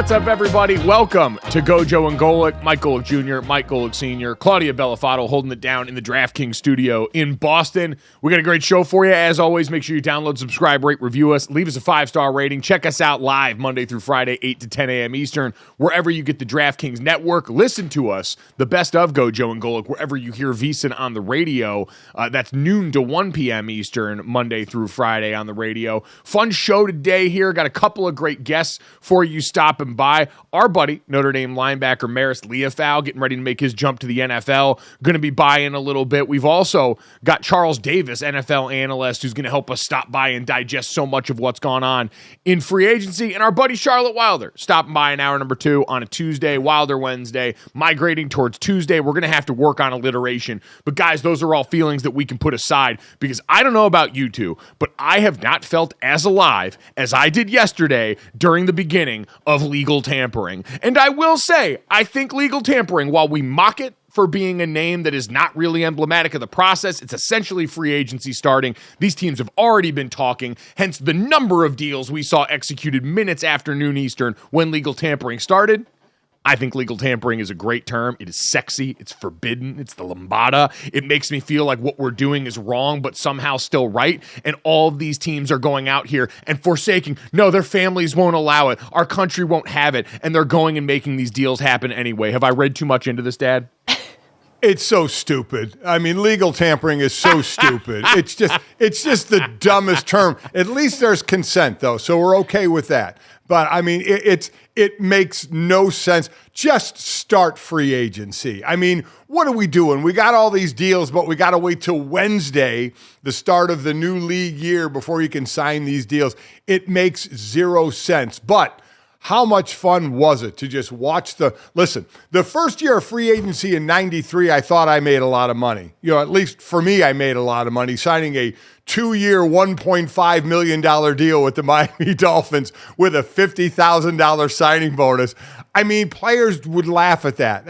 What's up, everybody? Welcome to GoJo and Golic. Mike Golic Jr., Mike Golic Sr., Claudia Bellafato holding it down in the DraftKings studio in Boston. We got a great show for you. As always, make sure you download, subscribe, rate, review us, leave us a 5-star rating. Check us out live Monday through Friday, 8 to 10 a.m. Eastern, wherever you get the DraftKings network. Listen to us, the best of GoJo and Golic, wherever you hear VSiN on the radio. That's noon to 1 p.m. Eastern, Monday through Friday on the radio. Fun show today here. Got a couple of great guests for you stopping by. Our buddy, Notre Dame linebacker Marist Liufau, getting ready to make his jump to the NFL. Going to be by in a little bit. We've also got Charles Davis, NFL analyst, who's going to help us stop by and digest so much of what's gone on in free agency. And our buddy Charlotte Wilder, stopping by in hour number 2 on a Tuesday, Wilder Wednesday, migrating towards Tuesday. We're going to have to work on alliteration. But guys, those are all feelings that we can put aside, because I don't know about you two, but I have not felt as alive as I did yesterday during the beginning of legal tampering. And I will say, I think legal tampering, while we mock it for being a name that is not really emblematic of the process, it's essentially free agency starting. These teams have already been talking, hence the number of deals we saw executed minutes after noon Eastern when legal tampering started. I think legal tampering is a great term. It is sexy. It's forbidden. It's the lambada. It makes me feel like what we're doing is wrong, but somehow still right. And all of these teams are going out here and forsaking, no, their families won't allow it. Our country won't have it. And they're going and making these deals happen anyway. Have I read too much into this, Dad? It's so stupid. I mean, legal tampering is so stupid. It's just the dumbest term. At least there's consent, though, so we're okay with that. But I mean, it makes no sense. Just start free agency. I mean, what are we doing? We got all these deals, but we got to wait till Wednesday, the start of the new league year, before you can sign these deals. It makes zero sense. But how much fun was it to just watch listen, the first year of free agency in 93, I thought I made a lot of money. You know, at least for me, I made a lot of money signing a 2-year, $1.5 million deal with the Miami Dolphins with a $50,000 signing bonus. I mean, players would laugh at that.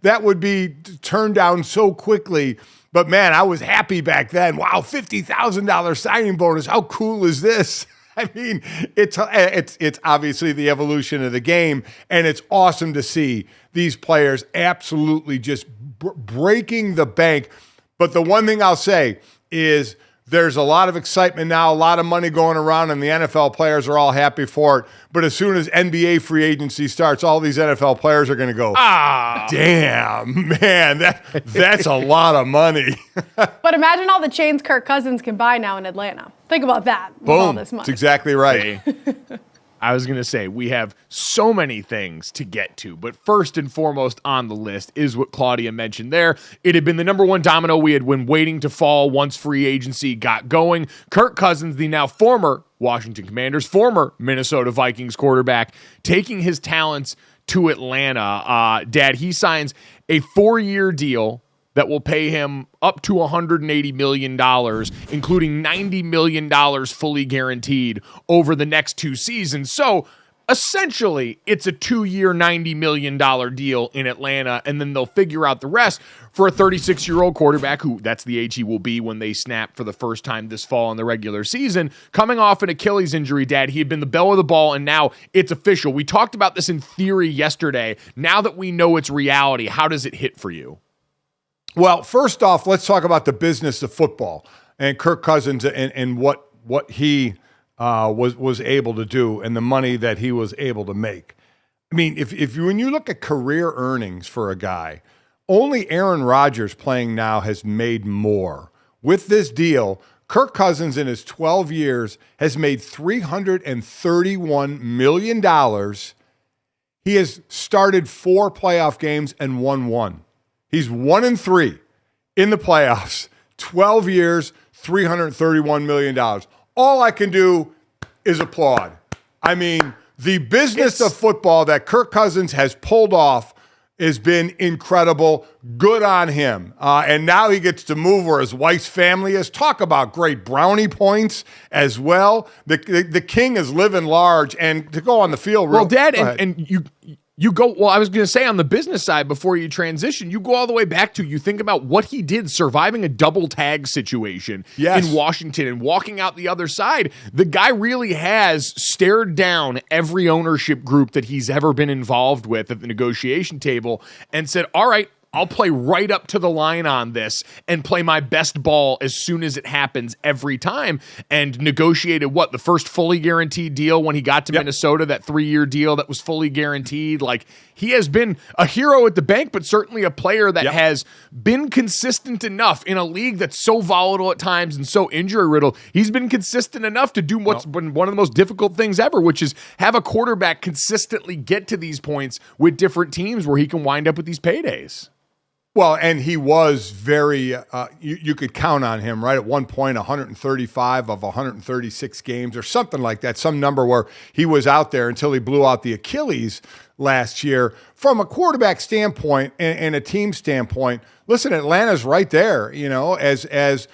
That would be turned down so quickly. But man, I was happy back then. Wow, $50,000 signing bonus. How cool is this? I mean, it's obviously the evolution of the game, and it's awesome to see these players absolutely just breaking the bank. But the one thing I'll say is There's a lot of excitement now, a lot of money going around, and the NFL players are all happy for it. But as soon as NBA free agency starts, all these NFL players are going to go, damn, man, that's a lot of money. But imagine all the chains Kirk Cousins can buy now in Atlanta. Think about that. With all this money. That's exactly right. I was going to say, we have so many things to get to, but first and foremost on the list is what Claudia mentioned there. It had been the number one domino we had been waiting to fall once free agency got going. Kirk Cousins, the now former Washington Commanders, former Minnesota Vikings quarterback, taking his talents to Atlanta. Dad, he signs a 4-year deal that will pay him up to $180 million, including $90 million fully guaranteed over the next 2 seasons. So essentially, it's a 2-year, $90 million deal in Atlanta, and then they'll figure out the rest for a 36-year-old quarterback who, that's the age he will be when they snap for the first time this fall in the regular season. Coming off an Achilles injury, Dad, he had been the belle of the ball, and now it's official. We talked about this in theory yesterday. Now that we know it's reality, how does it hit for you? Well, first off, let's talk about the business of football and Kirk Cousins and what he was able to do and the money that he was able to make. I mean, when you look at career earnings for a guy, only Aaron Rodgers playing now has made more. With this deal, Kirk Cousins in his 12 years has made $331 million. He has started 4 playoff games and won 1. He's 1-3 in the playoffs, 12 years, $331 million. All I can do is applaud. I mean, the business of football that Kirk Cousins has pulled off has been incredible. Good on him. And now he gets to move where his wife's family is. Talk about great brownie points as well. The king is living large. And to go on the field. Well, Dad, and you go, well, I was going to say on the business side before you transition, you go all the way back to, you think about what he did surviving a double tag situation in Washington and walking out the other side. The guy really has stared down every ownership group that he's ever been involved with at the negotiation table and said, all right, I'll play right up to the line on this and play my best ball as soon as it happens every time, and negotiated the first fully guaranteed deal when he got to Minnesota, that 3-year deal that was fully guaranteed. Like, he has been a hero at the bank, but certainly a player that has been consistent enough in a league that's so volatile at times and so injury riddled. He's been consistent enough to do what's been one of the most difficult things ever, which is have a quarterback consistently get to these points with different teams where he can wind up with these paydays. Well, and he was very, you could count on him, right? At one point, 135 of 136 games or something like that, some number where he was out there until he blew out the Achilles last year. From a quarterback standpoint and a team standpoint, listen, Atlanta's right there, as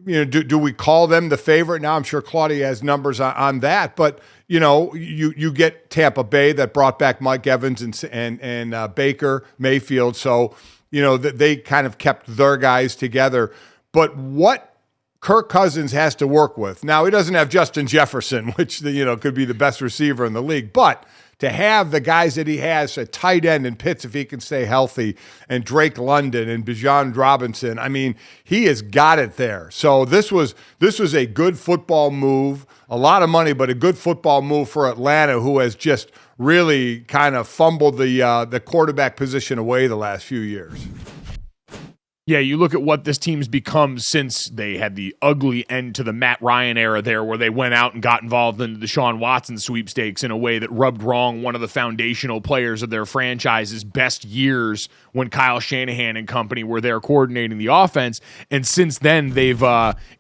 you know, do we call them the favorite? Now I'm sure Claudia has numbers on that, but you get Tampa Bay that brought back Mike Evans and Baker Mayfield, so that they kind of kept their guys together. But what Kirk Cousins has to work with now, he doesn't have Justin Jefferson, which could be the best receiver in the league, but to have the guys that he has, a tight end in Pitts if he can stay healthy, and Drake London and Bijan Robinson, I mean, he has got it there. So this was a good football move, a lot of money, but a good football move for Atlanta, who has just really kind of fumbled the quarterback position away the last few years. Yeah, you look at what this team's become since they had the ugly end to the Matt Ryan era there, where they went out and got involved in the Deshaun Watson sweepstakes in a way that rubbed wrong one of the foundational players of their franchise's best years when Kyle Shanahan and company were there coordinating the offense. And since then, they've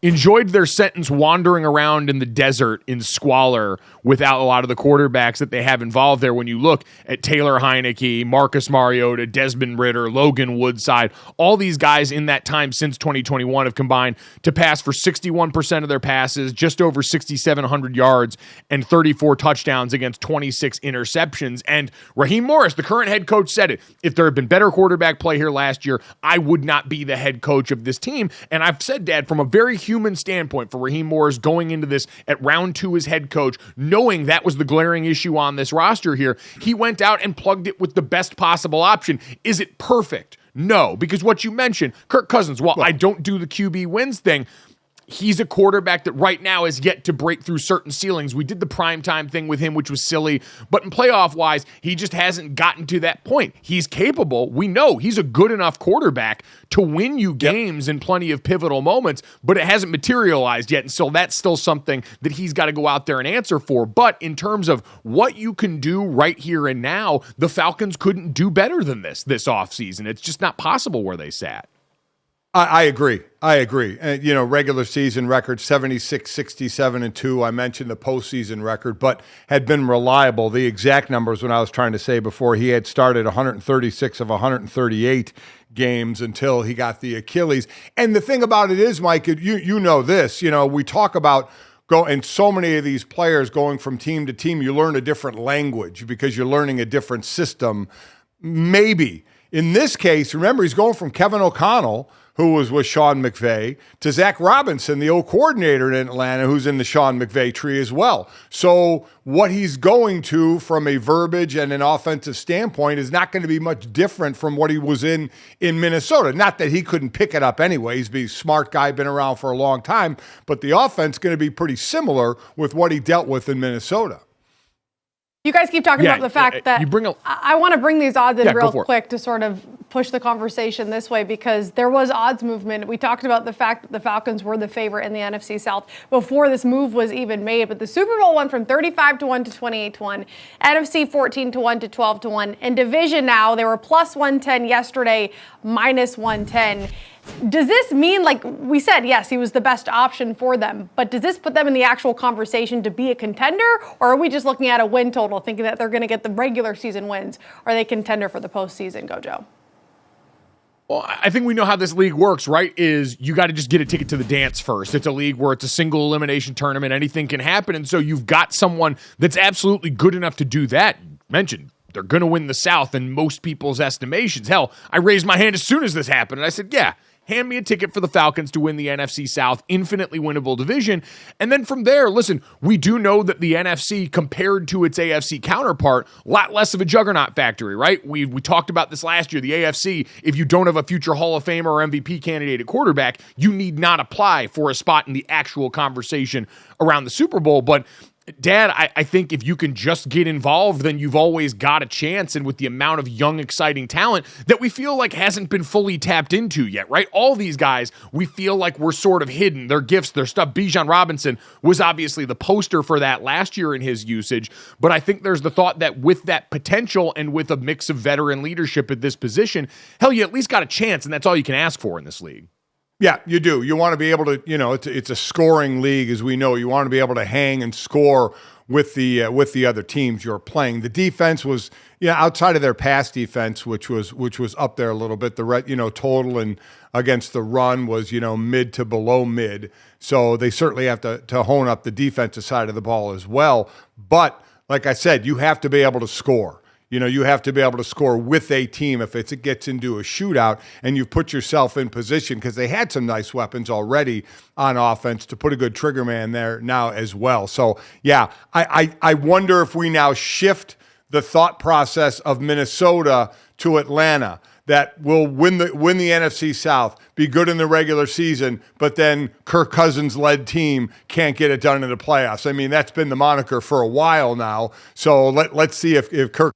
enjoyed their sentence wandering around in the desert in squalor without a lot of the quarterbacks that they have involved there. When you look at Taylor Heineke, Marcus Mariota, Desmond Ridder, Logan Woodside, all these guys in that time since 2021 have combined to pass for 61% of their passes, just over 6,700 yards, and 34 touchdowns against 26 interceptions. And Raheem Morris, the current head coach, said it. If there had been better quarterback play here last year, I would not be the head coach of this team. And I've said, Dad, from a very human standpoint for Raheem Morris going into this at round 2 as head coach, knowing that was the glaring issue on this roster here, he went out and plugged it with the best possible option. Is it perfect? No, because what you mentioned, Kirk Cousins, I don't do the QB wins thing, he's a quarterback that right now has yet to break through certain ceilings. We did the primetime thing with him, which was silly, but in playoff-wise, he just hasn't gotten to that point. He's capable. We know he's a good enough quarterback to win you games in plenty of pivotal moments, but it hasn't materialized yet, and so that's still something that he's got to go out there and answer for. But in terms of what you can do right here and now, the Falcons couldn't do better than this offseason. It's just not possible where they sat. I agree. Regular season record 76, 67, and 2. I mentioned the postseason record, but had been reliable. The exact numbers when I was trying to say before, he had started 136 of 138 games until he got the Achilles. And the thing about it is, Mike, you know this. We talk about and so many of these players going from team to team, you learn a different language because you're learning a different system. Maybe. In this case, remember, he's going from Kevin O'Connell, who was with Sean McVay, to Zach Robinson, the old coordinator in Atlanta, who's in the Sean McVay tree as well. So what he's going to from a verbiage and an offensive standpoint is not going to be much different from what he was in Minnesota. Not that he couldn't pick it up anyway. He's a smart guy, been around for a long time, but the offense is going to be pretty similar with what he dealt with in Minnesota. You guys keep talking about the fact that I want to bring these odds in real quick to sort of push the conversation this way, because there was odds movement. We talked about the fact that the Falcons were the favorite in the NFC South before this move was even made. But the Super Bowl went from 35-1 to 28-1, NFC 14-1 to 12-1. In division now, they were plus 110 yesterday, minus 110. Does this mean, like we said, yes, he was the best option for them, but does this put them in the actual conversation to be a contender, or are we just looking at a win total thinking that they're going to get the regular season wins? Or are they contender for the postseason, GoJo? Well, I think we know how this league works, right? Is you got to just get a ticket to the dance first. It's a league where it's a single elimination tournament. Anything can happen. And so you've got someone that's absolutely good enough to do that. You mentioned they're going to win the South in most people's estimations. Hell, I raised my hand as soon as this happened, and I said, yeah, hand me a ticket for the Falcons to win the NFC South, infinitely winnable division. And then from there, listen, we do know that the NFC, compared to its AFC counterpart, a lot less of a juggernaut factory, right? We talked about this last year. The AFC, if you don't have a future Hall of Famer or MVP candidate at quarterback, you need not apply for a spot in the actual conversation around the Super Bowl. But Dad, I think if you can just get involved, then you've always got a chance. And with the amount of young, exciting talent that we feel like hasn't been fully tapped into yet, right? All these guys, we feel like we're sort of hidden. Their gifts, their stuff. Bijan Robinson was obviously the poster for that last year in his usage. But I think there's the thought that with that potential and with a mix of veteran leadership at this position, hell, you at least got a chance. And that's all you can ask for in this league. Yeah, you do. You want to be able to, it's a scoring league, as we know. You want to be able to hang and score with the other teams you're playing. The defense was, outside of their pass defense, which was up there a little bit. The total and against the run was mid to below mid. So they certainly have to hone up the defensive side of the ball as well. But like I said, you have to be able to score. You have to be able to score with a team if it gets into a shootout, and you've put yourself in position, because they had some nice weapons already on offense, to put a good trigger man there now as well. So, yeah, I wonder if we now shift the thought process of Minnesota to Atlanta, that will win the NFC South, be good in the regular season, but then Kirk Cousins-led team can't get it done in the playoffs. I mean, that's been the moniker for a while now. So let's see if Kirk.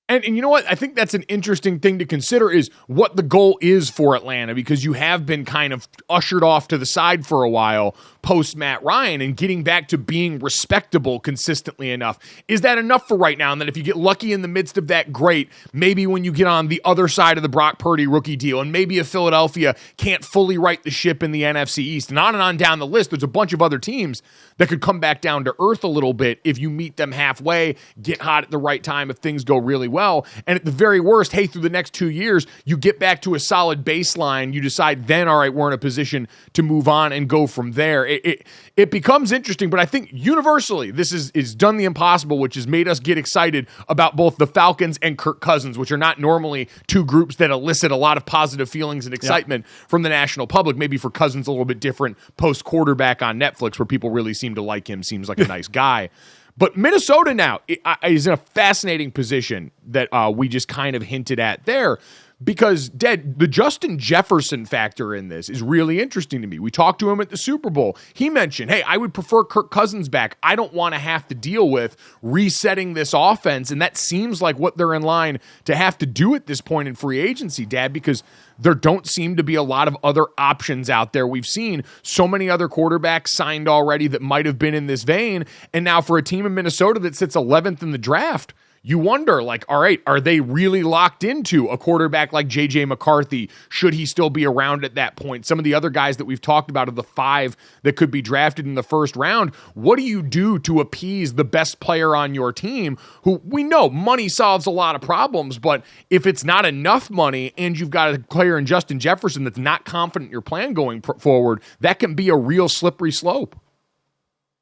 And you know what? I think that's an interesting thing to consider, is what the goal is for Atlanta, because you have been kind of ushered off to the side for a while post Matt Ryan, and getting back to being respectable consistently enough. Is that enough for right now? And then if you get lucky in the midst of that, great. Maybe when you get on the other side of the Brock Purdy rookie deal, and maybe if Philadelphia can't fully right the ship in the NFC East, and on down the list, there's a bunch of other teams that could come back down to earth a little bit if you meet them halfway, get hot at the right time if things go really well. And at the very worst, hey, through the next 2 years, you get back to a solid baseline. You decide then, all right, we're in a position to move on and go from there. It becomes interesting, but I think universally this is done the impossible, which has made us get excited about both the Falcons and Kirk Cousins, which are not normally two groups that elicit a lot of positive feelings and excitement from the national public. Maybe for Cousins a little bit different post-quarterback on Netflix, where people really seem to like him, seems like a nice guy. But Minnesota now is in a fascinating position that we just kind of hinted at there, Because, the Justin Jefferson factor in this is really interesting to me. We talked to him at the Super Bowl. He mentioned, hey, I would prefer Kirk Cousins back. I don't want to have to deal with resetting this offense. And that seems like what they're in line to have to do at this point in free agency, Dad, because there don't seem to be a lot of other options out there. We've seen so many other quarterbacks signed already that might have been in this vein. And now for a team in Minnesota that sits 11th in the draft, you wonder, like, all right, are they really locked into a quarterback like J.J. McCarthy? Should he still be around at that point? Some of the other guys that we've talked about are the 5 that could be drafted in the first round. What do you do to appease the best player on your team, who we know money solves a lot of problems, but if it's not enough money and you've got a player in Justin Jefferson that's not confident in your plan going forward, that can be a real slippery slope.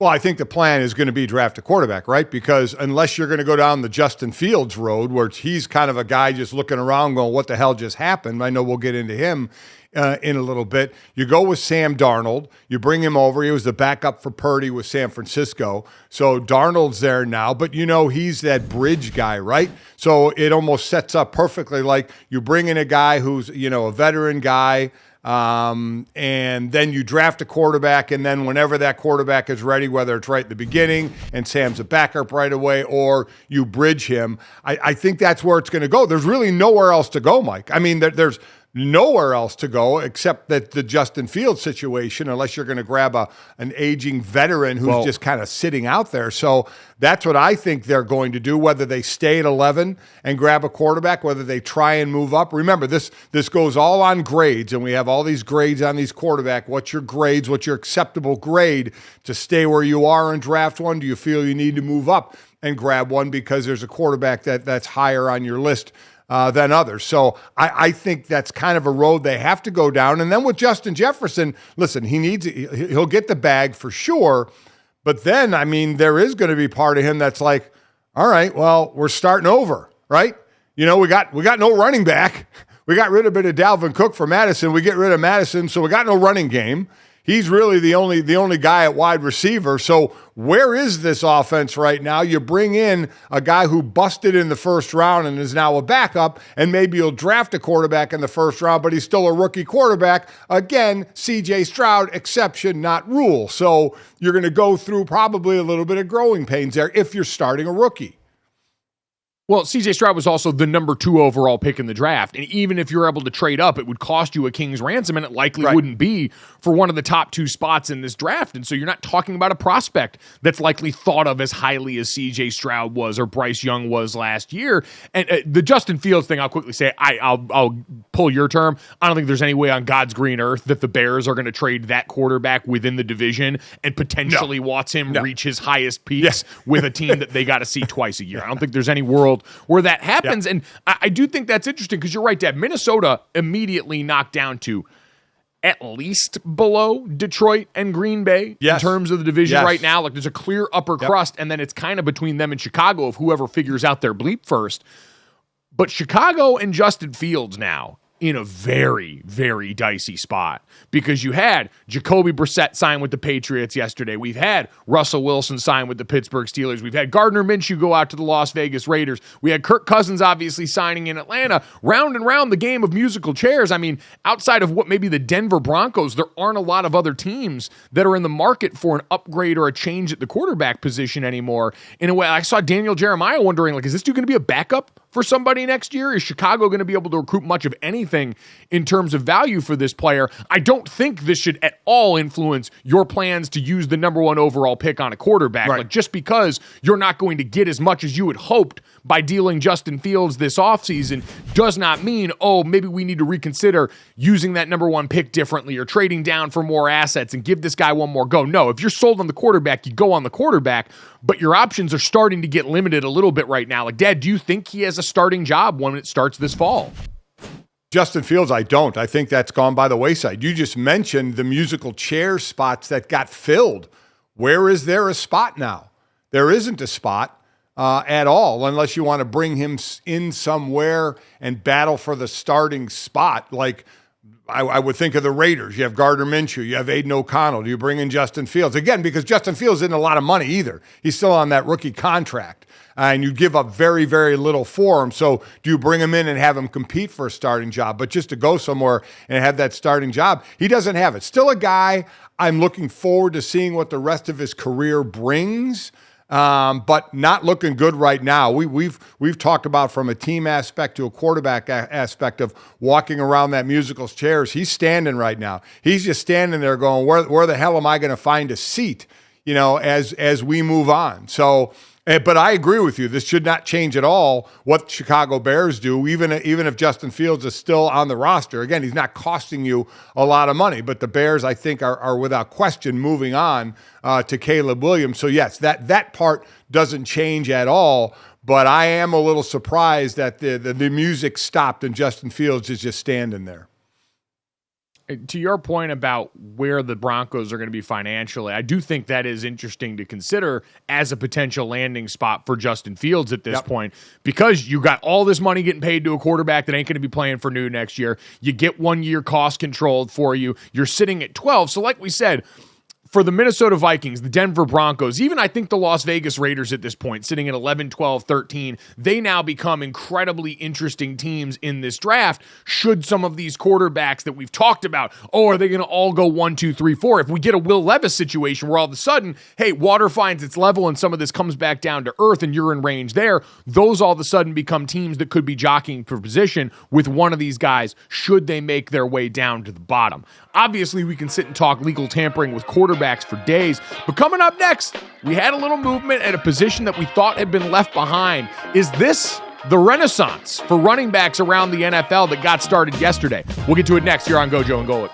Well, I think the plan is going to be draft a quarterback, right? Because unless you're going to go down the Justin Fields road, where he's kind of a guy just looking around going, what the hell just happened? I know we'll get into him in a little bit. You go with Sam Darnold. You bring him over. He was the backup for Purdy with San Francisco. So Darnold's there now. But, he's that bridge guy, right? So it almost sets up perfectly like you bring in a guy who's, a veteran guy, and then you draft a quarterback, and then whenever that quarterback is ready, whether it's right at the beginning and Sam's a backup right away, or you bridge him, I think that's where it's going to go. There's really nowhere else to go, Mike. I mean, there's nowhere else to go except that the Justin Fields situation, unless you're going to grab an aging veteran who's just kind of sitting out there. So that's what I think they're going to do, whether they stay at 11 and grab a quarterback, whether they try and move up. Remember, this goes all on grades, and we have all these grades on these quarterback. What's your grades? What's your acceptable grade to stay where you are in draft one? Do you feel you need to move up and grab one because there's a quarterback that's higher on your list than others? So I think that's kind of a road they have to go down. And then with Justin Jefferson, listen, he'll get the bag for sure. But then, I mean, there is going to be part of him that's like, all right, well, we're starting over, right? We got no running back. We got rid of a bit of Dalvin Cook for Madison. We get rid of Madison, so we got no running game. He's really the only guy at wide receiver. So where is this offense right now? You bring in a guy who busted in the first round and is now a backup, and maybe you'll draft a quarterback in the first round, but he's still a rookie quarterback. Again, C.J. Stroud, exception, not rule. So you're going to go through probably a little bit of growing pains there if you're starting a rookie. Well, C.J. Stroud was also the number 2 overall pick in the draft. And even if you're able to trade up, it would cost you a king's ransom, and it likely wouldn't be for one of the top 2 spots in this draft. And so you're not talking about a prospect that's likely thought of as highly as C.J. Stroud was or Bryce Young was last year. And the Justin Fields thing, I'll quickly say, I'll pull your term. I don't think there's any way on God's green earth that the Bears are going to trade that quarterback within the division and potentially watch him reach his highest peaks with a team that they got to see twice a year. I don't think there's any world where that happens. And I do think that's interesting because you're right, Dad. Minnesota immediately knocked down to at least below Detroit and Green Bay in terms of the division right now. Like, there's a clear upper crust, and then it's kind of between them and Chicago of whoever figures out their bleep first. But Chicago and Justin Fields now in a very, very dicey spot because you had Jacoby Brissett sign with the Patriots yesterday. We've had Russell Wilson sign with the Pittsburgh Steelers. We've had Gardner Minshew go out to the Las Vegas Raiders. We had Kirk Cousins obviously signing in Atlanta. Round and round the game of musical chairs. I mean, outside of what maybe the Denver Broncos, there aren't a lot of other teams that are in the market for an upgrade or a change at the quarterback position anymore. In a way, I saw Daniel Jeremiah wondering, like, is this dude going to be a backup for somebody next year? Is Chicago going to be able to recruit much of anything in terms of value for this player? I don't think this should at all influence your plans to use the number 1 overall pick on a quarterback. Like, just because you're not going to get as much as you had hoped by dealing Justin Fields this offseason does not mean, maybe we need to reconsider using that number 1 pick differently or trading down for more assets and give this guy one more go. No, if you're sold on the quarterback, you go on the quarterback, but your options are starting to get limited a little bit right now. Like, Dad, do you think he has a starting job when it starts this fall? Justin Fields, I don't. I think that's gone by the wayside. You just mentioned the musical chair spots that got filled. Where is there a spot now? There isn't a spot at all, unless you want to bring him in somewhere and battle for the starting spot. Like, I would think of the Raiders. You have Gardner Minshew. You have Aiden O'Connell. Do you bring in Justin Fields? Again, because Justin Fields isn't a lot of money either. He's still on that rookie contract. And you give up very, very little for him. So do you bring him in and have him compete for a starting job? But just to go somewhere and have that starting job, he doesn't have it. Still a guy I'm looking forward to seeing what the rest of his career brings. But not looking good right now. We've talked about from a team aspect to a quarterback aspect of walking around that musicals chairs. He's standing right now. He's just standing there going, where the hell am I going to find a seat? As we move on. So. But I agree with you. This should not change at all what Chicago Bears do, even if Justin Fields is still on the roster. Again, he's not costing you a lot of money. But the Bears, I think, are without question moving on to Caleb Williams. So, yes, that part doesn't change at all. But I am a little surprised that the music stopped and Justin Fields is just standing there. To your point about where the Broncos are going to be financially, I do think that is interesting to consider as a potential landing spot for Justin Fields at this point, because you got all this money getting paid to a quarterback that ain't going to be playing for new next year. You get 1 year cost controlled for you. You're sitting at 12. So like we said, for the Minnesota Vikings, the Denver Broncos, even I think the Las Vegas Raiders at this point, sitting at 11, 12, 13, they now become incredibly interesting teams in this draft. Should some of these quarterbacks that we've talked about, are they going to all go 1, 2, 3, 4? If we get a Will Levis situation where all of a sudden, hey, water finds its level and some of this comes back down to earth and you're in range there, those all of a sudden become teams that could be jockeying for position with one of these guys should they make their way down to the bottom. Obviously, we can sit and talk legal tampering with quarterbacks for days, but coming up next, we had a little movement at a position that we thought had been left behind. Is this the renaissance for running backs around the NFL that got started yesterday? We'll get to it next here on GoJo and Golic.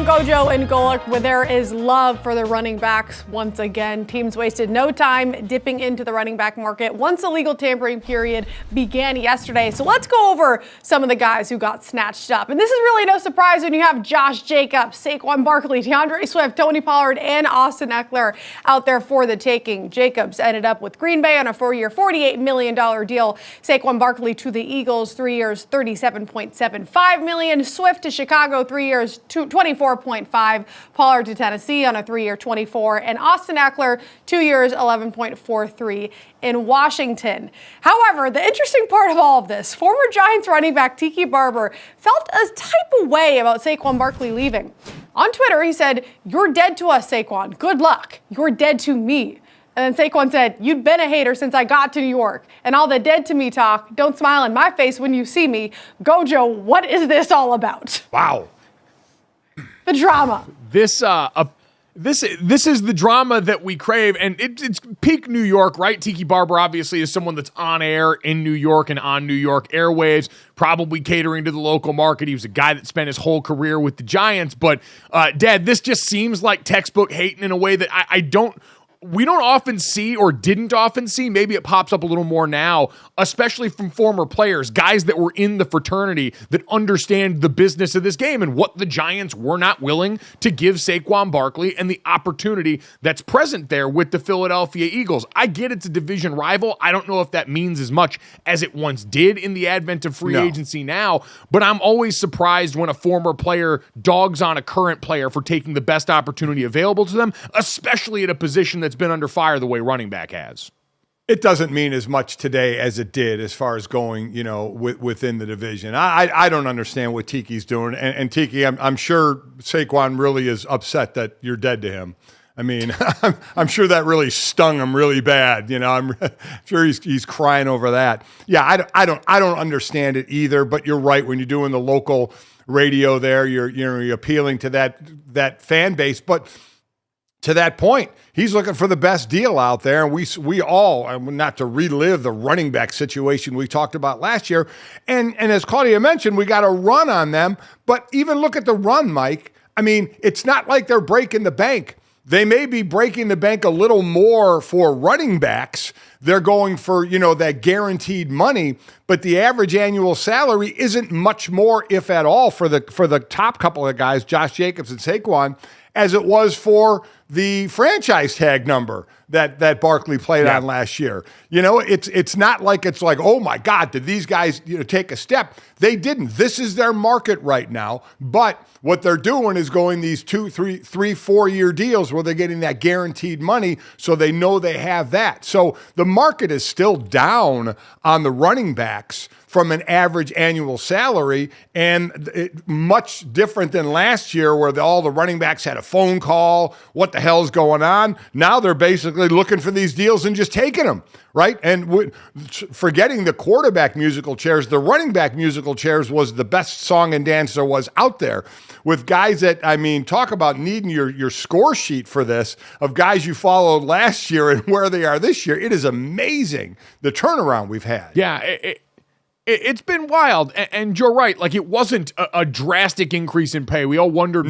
on GoJo and Golic, where there is love for the running backs once again. Teams wasted no time dipping into the running back market once the legal tampering period began yesterday. So let's go over some of the guys who got snatched up. And this is really no surprise when you have Josh Jacobs, Saquon Barkley, DeAndre Swift, Tony Pollard, and Austin Eckler out there for the taking. Jacobs ended up with Green Bay on a 4-year, $48 million deal. Saquon Barkley to the Eagles, 3 years, $37.75 million. Swift to Chicago, 3 years, $24.5. Pollard to Tennessee on a 3-year, $24. And Austin Eckler, 2 years, $11.43 in Washington. However, the interesting part of all of this, former Giants running back Tiki Barber felt a type of way about Saquon Barkley leaving. On Twitter, he said, "You're dead to us, Saquon. Good luck. You're dead to me." And then Saquon said, "You've been a hater since I got to New York. And all the dead to me talk, don't smile in my face when you see me. GoJo, what is this all about?" Wow. The drama. This is the drama that we crave, and it's peak New York, right? Tiki Barber obviously is someone that's on air in New York and on New York airwaves, probably catering to the local market. He was a guy that spent his whole career with the Giants, but Dad, this just seems like textbook hating in a way that we don't often see, or didn't often see. Maybe it pops up a little more now, especially from former players, guys that were in the fraternity that understand the business of this game and what the Giants were not willing to give Saquon Barkley and the opportunity that's present there with the Philadelphia Eagles. I get it's a division rival. I don't know if that means as much as it once did in the advent of free agency now, but I'm always surprised when a former player dogs on a current player for taking the best opportunity available to them, especially at a position that's been under fire the way running back has. It doesn't mean as much today as it did as far as going, within the division. I don't understand what Tiki's doing. And Tiki, I'm sure Saquon really is upset that you're dead to him. I mean, I'm sure that really stung him really bad. I'm sure he's crying over that. Yeah, I don't understand it either, but you're right. When you're doing the local radio there, you're appealing to that fan base. But to that point, he's looking for the best deal out there. And we all, not to relive the running back situation we talked about last year. And as Claudia mentioned, we got a run on them. But even look at the run, Mike. I mean, it's not like they're breaking the bank. They may be breaking the bank a little more for running backs. They're going for, that guaranteed money, but the average annual salary isn't much more, if at all, for the top couple of guys, Josh Jacobs and Saquon, as it was for the franchise tag number that Barkley played on last year. It's not like it's like, oh my God, did these guys take a step? They didn't. This is their market right now. But what they're doing is going these 2, 3, 4-year deals where they're getting that guaranteed money, so they know they have that. So the market is still down on the running backs from an average annual salary, and much different than last year where all the running backs had a phone call, what the hell's going on? Now they're basically looking for these deals and just taking them, right? And forgetting the quarterback musical chairs, the running back musical chairs was the best song and dance there was out there, with guys that, talk about needing your score sheet for this, of guys you followed last year and where they are this year. It is amazing, the turnaround we've had. Yeah, it's been wild, and you're right. Like, it wasn't a drastic increase in pay. We all wondered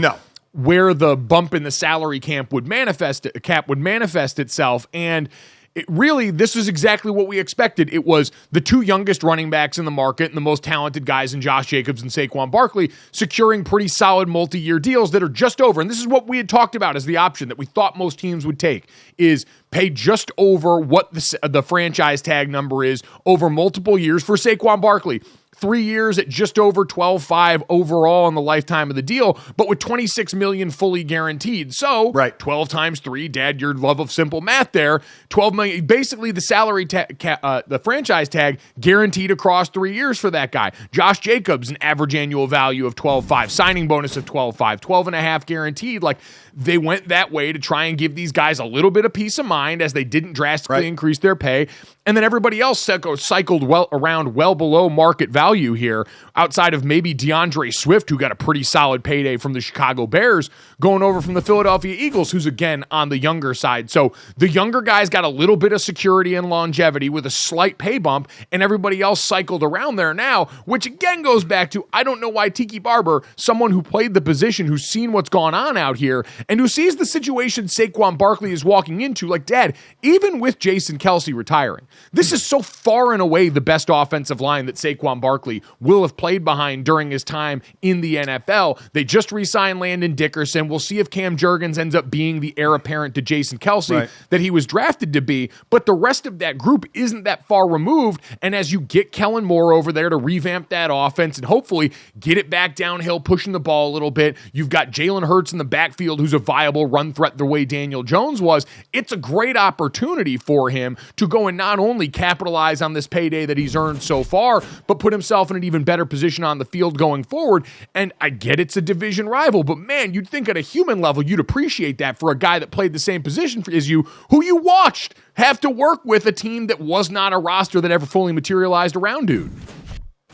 where the bump in the salary cap would manifest itself, and this is exactly what we expected. It was the two youngest running backs in the market and the most talented guys in Josh Jacobs and Saquon Barkley securing pretty solid multi-year deals that are just over. And this is what we had talked about as the option that we thought most teams would take, is pay just over what the franchise tag number is over multiple years for Saquon Barkley. 3 years at just over 12.5 overall in the lifetime of the deal, but with $26 million fully guaranteed. So 12 times 3, Dad, your love of simple math there, $12 million, basically the salary the franchise tag guaranteed across 3 years for that guy. Josh Jacobs, an average annual value of 12.5, signing bonus of 12.5, 12.5 guaranteed. Like, they went that way to try and give these guys a little bit of peace of mind as they didn't drastically increase their pay. And then everybody else cycled around well below market value here, outside of maybe DeAndre Swift, who got a pretty solid payday from the Chicago Bears, going over from the Philadelphia Eagles, who's again on the younger side. So the younger guys got a little bit of security and longevity with a slight pay bump, and everybody else cycled around there now, which again goes back to, I don't know why Tiki Barber, someone who played the position, who's seen what's gone on out here, and who sees the situation Saquon Barkley is walking into, like, Dad, even with Jason Kelce retiring, this is so far and away the best offensive line that Saquon Barkley will have played behind during his time in the NFL. They just re-signed Landon Dickerson. We'll see if Cam Jurgens ends up being the heir apparent to Jason Kelce that he was drafted to be, but the rest of that group isn't that far removed, and as you get Kellen Moore over there to revamp that offense and hopefully get it back downhill, pushing the ball a little bit, you've got Jalen Hurts in the backfield who's a viable run threat the way Daniel Jones was. It's a great opportunity for him to go and not only capitalize on this payday that he's earned so far, but put himself in an even better position on the field going forward. And I get it's a division rival, but man, you'd think at a human level, you'd appreciate that for a guy that played the same position as you, who you watched have to work with a team that was not a roster that ever fully materialized around dude.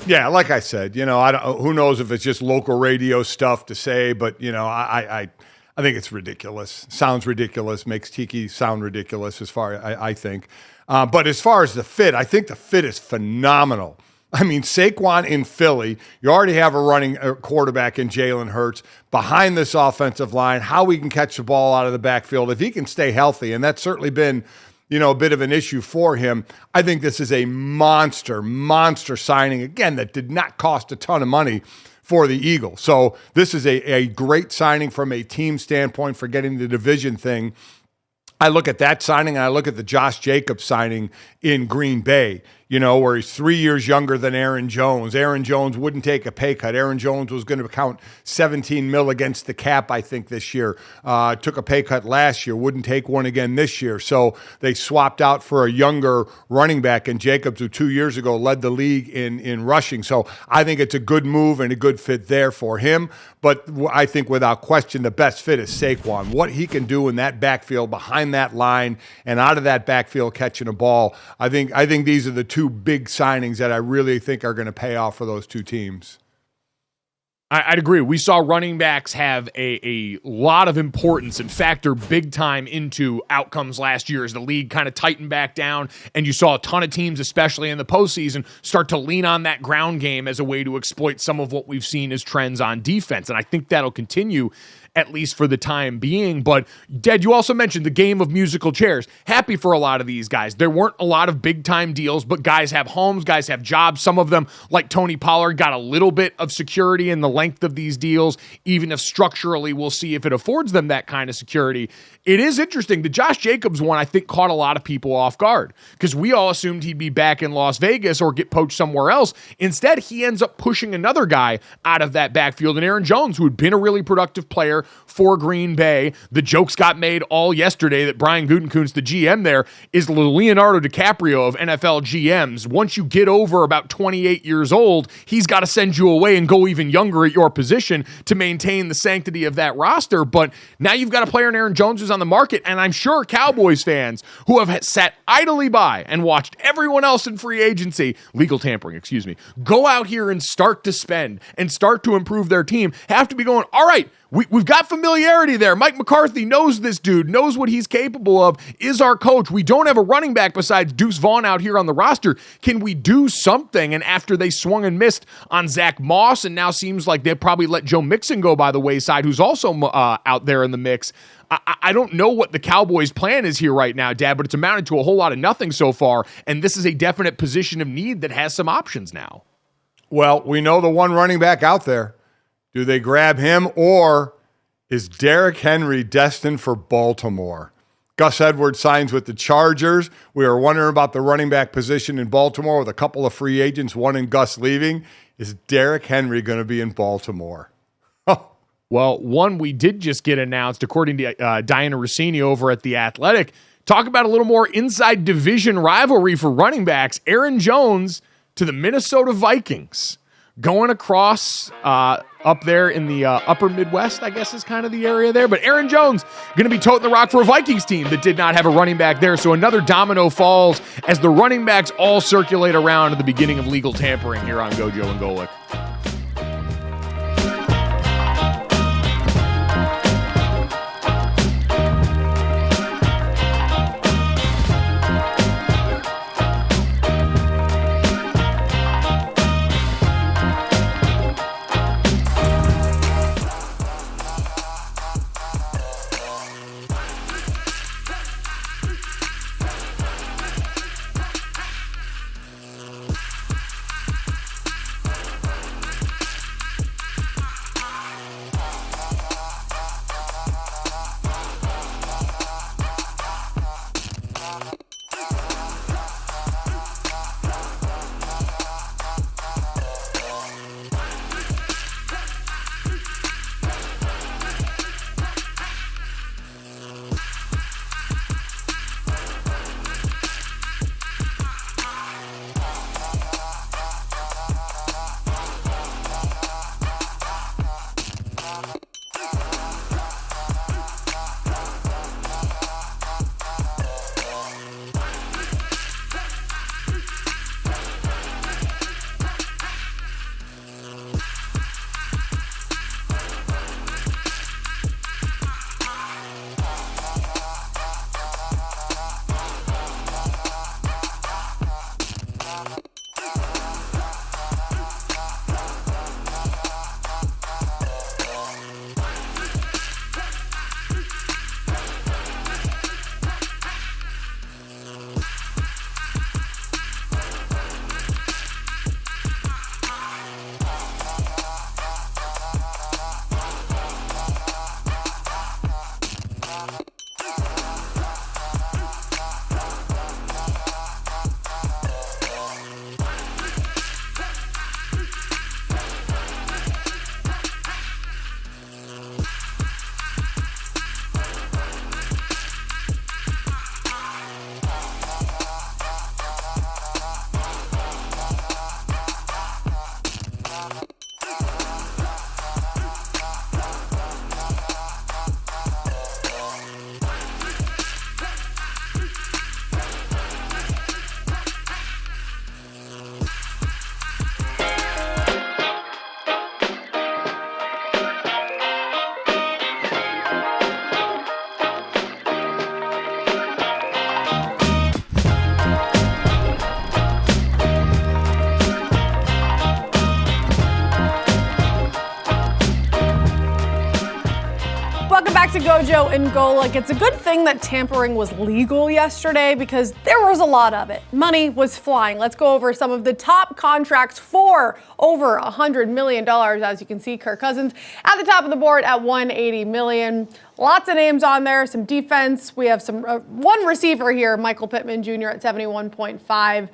Yeah, like I said, who knows if it's just local radio stuff to say, but, I think it's ridiculous. Sounds ridiculous, makes Tiki sound ridiculous as far as I think. But as far as the fit, I think the fit is phenomenal. I mean, Saquon in Philly, you already have a running quarterback in Jalen Hurts. Behind this offensive line, how we can catch the ball out of the backfield, if he can stay healthy, and that's certainly been a bit of an issue for him. I think this is a monster signing, again, that did not cost a ton of money for the Eagles. So this is a great signing from a team standpoint for getting the division thing. I look at that signing, and I look at the Josh Jacobs signing in Green Bay, where he's 3 years younger than Aaron Jones. Aaron Jones wouldn't take a pay cut. Aaron Jones was going to count $17 million against the cap, I think, this year. Took a pay cut last year, wouldn't take one again this year. So they swapped out for a younger running back in Jacobs, who 2 years ago led the league in rushing. So I think it's a good move and a good fit there for him. But I think without question, the best fit is Saquon. What he can do in that backfield, behind that line, and out of that backfield catching a ball, I think these are the two big signings that I really think are going to pay off for those two teams. I'd agree. We saw running backs have a lot of importance and factor big time into outcomes last year as the league kind of tightened back down, and you saw a ton of teams, especially in the postseason, start to lean on that ground game as a way to exploit some of what we've seen as trends on defense, and I think that'll continue at least for the time being. But, Dad, you also mentioned the game of musical chairs. Happy for a lot of these guys. There weren't a lot of big-time deals, but guys have homes, guys have jobs. Some of them, like Tony Pollard, got a little bit of security in the length of these deals, even if structurally we'll see if it affords them that kind of security. It is interesting. The Josh Jacobs one, I think, caught a lot of people off guard because we all assumed he'd be back in Las Vegas or get poached somewhere else. Instead, he ends up pushing another guy out of that backfield, and Aaron Jones, who had been a really productive player for Green Bay. The jokes got made all yesterday that Brian Gutekunst, the GM there, is the Leonardo DiCaprio of NFL GMs. Once you get over about 28 years old, he's got to send you away and go even younger at your position to maintain the sanctity of that roster. But now you've got a player in Aaron Jones who's on the market, and I'm sure Cowboys fans who have sat idly by and watched everyone else in free agency, legal tampering, go out here and start to spend and start to improve their team, have to be going, all right, we've got familiarity there. Mike McCarthy knows this dude, knows what he's capable of, is our coach. We don't have a running back besides Deuce Vaughn out here on the roster. Can we do something? And after they swung and missed on Zach Moss, and now seems like they'll probably let Joe Mixon go by the wayside, who's also out there in the mix. I don't know what the Cowboys' plan is here right now, Dad, but it's amounted to a whole lot of nothing so far, and this is a definite position of need that has some options now. Well, we know the one running back out there. Do they grab him, or is Derrick Henry destined for Baltimore? Gus Edwards signs with the Chargers. We are wondering about the running back position in Baltimore with a couple of free agents, one in Gus leaving. Is Derrick Henry going to be in Baltimore? Well, one we did just get announced, according to Diana Rossini over at The Athletic. Talk about a little more inside division rivalry for running backs. Aaron Jones to the Minnesota Vikings. Going across up there in the upper Midwest, I guess is kind of the area there. But Aaron Jones going to be toting the rock for a Vikings team that did not have a running back there. So another domino falls as the running backs all circulate around at the beginning of legal tampering here on GoJo and Golic. Back to GoJo and Golic. It's a good thing that tampering was legal yesterday because there was a lot of it. Money was flying. Let's go over some of the top contracts for over $100 million. As you can see, Kirk Cousins at the top of the board at $180 million. Lots of names on there, some defense. We have some one receiver here, Michael Pittman Jr. at 71.5.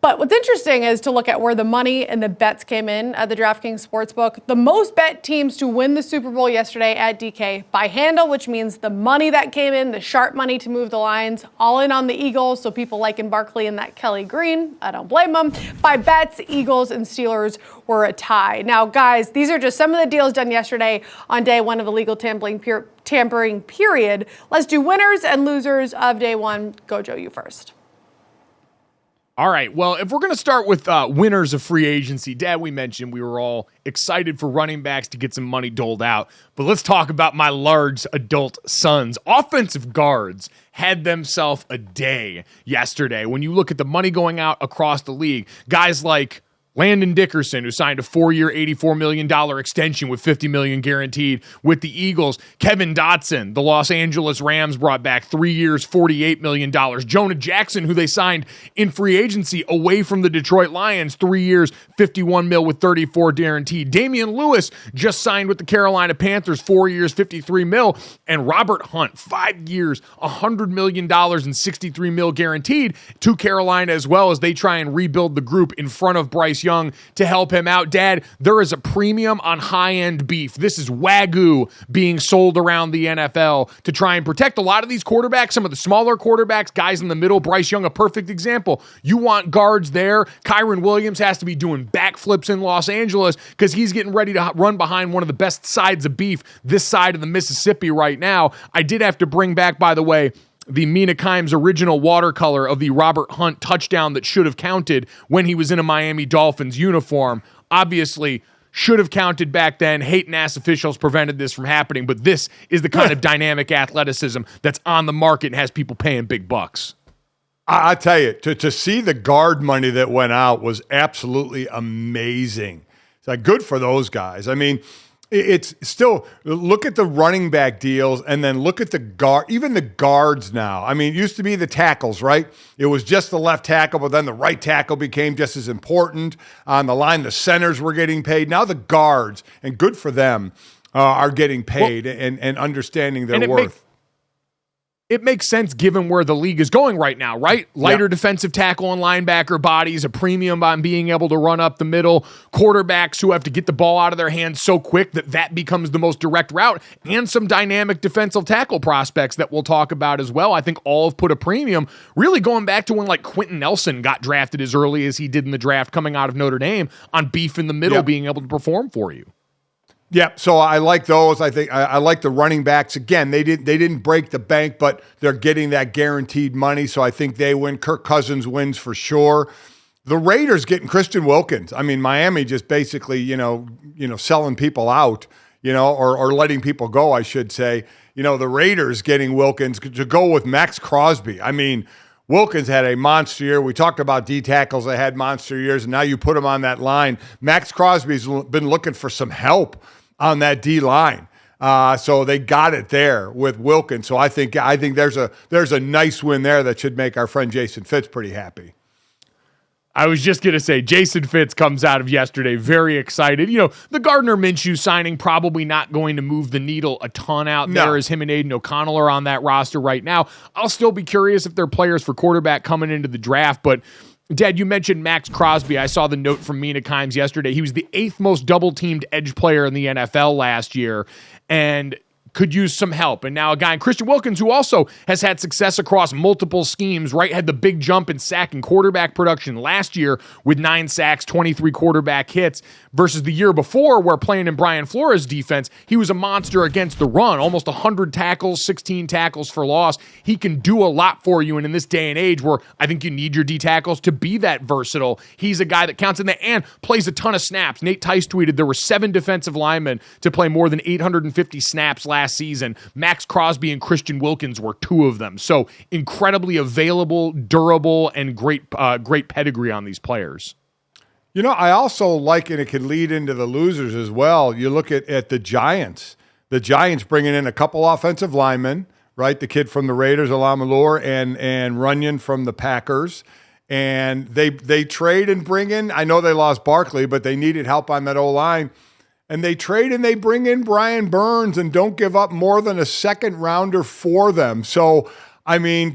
But what's interesting is to look at where the money and the bets came in at the DraftKings Sportsbook. The most bet teams to win the Super Bowl yesterday at DK by handle, which means the money that came in, the sharp money to move the lines, all in on the Eagles. So people liking Barkley and that Kelly Green, I don't blame them. By bets, Eagles and Steelers were a tie. Now, guys, these are just some of the deals done yesterday on day one of the legal tampering period. Let's do winners and losers of day one. GoJo, you first. All right, well, if we're going to start with winners of free agency, Dad, we mentioned we were all excited for running backs to get some money doled out, but let's talk about my large adult sons. Offensive guards had themselves a day yesterday. When you look at the money going out across the league, guys like Landon Dickerson, who signed a 4-year, $84 million extension with $50 million guaranteed with the Eagles. Kevin Dotson, the Los Angeles Rams brought back 3 years, $48 million. Jonah Jackson, who they signed in free agency away from the Detroit Lions, 3 years, $51 million with 34 guaranteed. Damian Lewis just signed with the Carolina Panthers, 4 years, $53 million. And Robert Hunt, 5 years, $100 million and $63 million guaranteed to Carolina as well as they try and rebuild the group in front of Bryce Young to help him out. Dad, there is a premium on high-end beef. This is Wagyu being sold around the NFL to try and protect a lot of these quarterbacks, some of the smaller quarterbacks, guys in the middle. Bryce Young, a perfect example. You want guards there. Kyron Williams has to be doing backflips in Los Angeles because he's getting ready to run behind one of the best sides of beef this side of the Mississippi right now. I did have to bring back, by the way, the Mina Kimes original watercolor of the Robert Hunt touchdown that should have counted when he was in a Miami Dolphins uniform. Obviously, should have counted back then. Hating-ass officials prevented this from happening, but this is the kind of dynamic athleticism that's on the market and has people paying big bucks. I tell you, to see the guard money that went out was absolutely amazing. It's like good for those guys. I mean, it's still, look at the running back deals and then look at the guard, even the guards now. I mean, it used to be the tackles, right? It was just the left tackle, but then the right tackle became just as important. On the line, the centers were getting paid. Now the guards, and good for them, are getting paid and understanding their worth. It makes sense given where the league is going right now, right? Lighter defensive tackle and linebacker bodies, a premium on being able to run up the middle, quarterbacks who have to get the ball out of their hands so quick that becomes the most direct route, and some dynamic defensive tackle prospects that we'll talk about as well. I think all have put a premium, really going back to when like Quentin Nelson got drafted as early as he did in the draft coming out of Notre Dame on beef in the middle being able to perform for you. Yeah, so I like those. I think I like the running backs. Again, they didn't break the bank, but they're getting that guaranteed money, so I think they win. Kirk Cousins wins for sure. The Raiders getting Christian Wilkins. I mean, Miami just basically, selling people out, or letting people go, I should say. The Raiders getting Wilkins to go with Max Crosby. I mean, Wilkins had a monster year. We talked about D tackles that had monster years, and now you put him on that line. Max Crosby's been looking for some help on that D line. So they got it there with Wilkins. So I think there's a nice win there that should make our friend Jason Fitz pretty happy. I was just going to say, Jason Fitz comes out of yesterday very excited. The Gardner Minshew signing probably not going to move the needle a ton out there as him and Aiden O'Connell are on that roster right now. I'll still be curious if they're players for quarterback coming into the draft, but Dad, you mentioned Max Crosby. I saw the note from Mina Kimes yesterday. He was the 8th most double-teamed edge player in the NFL last year and could use some help. And now a guy in Christian Wilkins, who also has had success across multiple schemes, right? Had the big jump in sack and quarterback production last year with 9 sacks, 23 quarterback hits versus the year before where playing in Brian Flores' defense, he was a monster against the run, almost 100 tackles, 16 tackles for loss. He can do a lot for you. And in this day and age where I think you need your D tackles to be that versatile, he's a guy that counts in the and plays a ton of snaps. Nate Tice tweeted there were 7 defensive linemen to play more than 850 snaps last season. Max Crosby and Christian Wilkins were 2 of them. So incredibly available, durable, and great pedigree on these players. I also like, and it could lead into the losers as well. You look at the Giants. The Giants bringing in a couple offensive linemen, right? The kid from the Raiders, Alamalur, and Runyon from the Packers. And they trade and bring in, I know they lost Barkley, but they needed help on that O-line. And they trade and they bring in Brian Burns and don't give up more than a second rounder for them. So, I mean,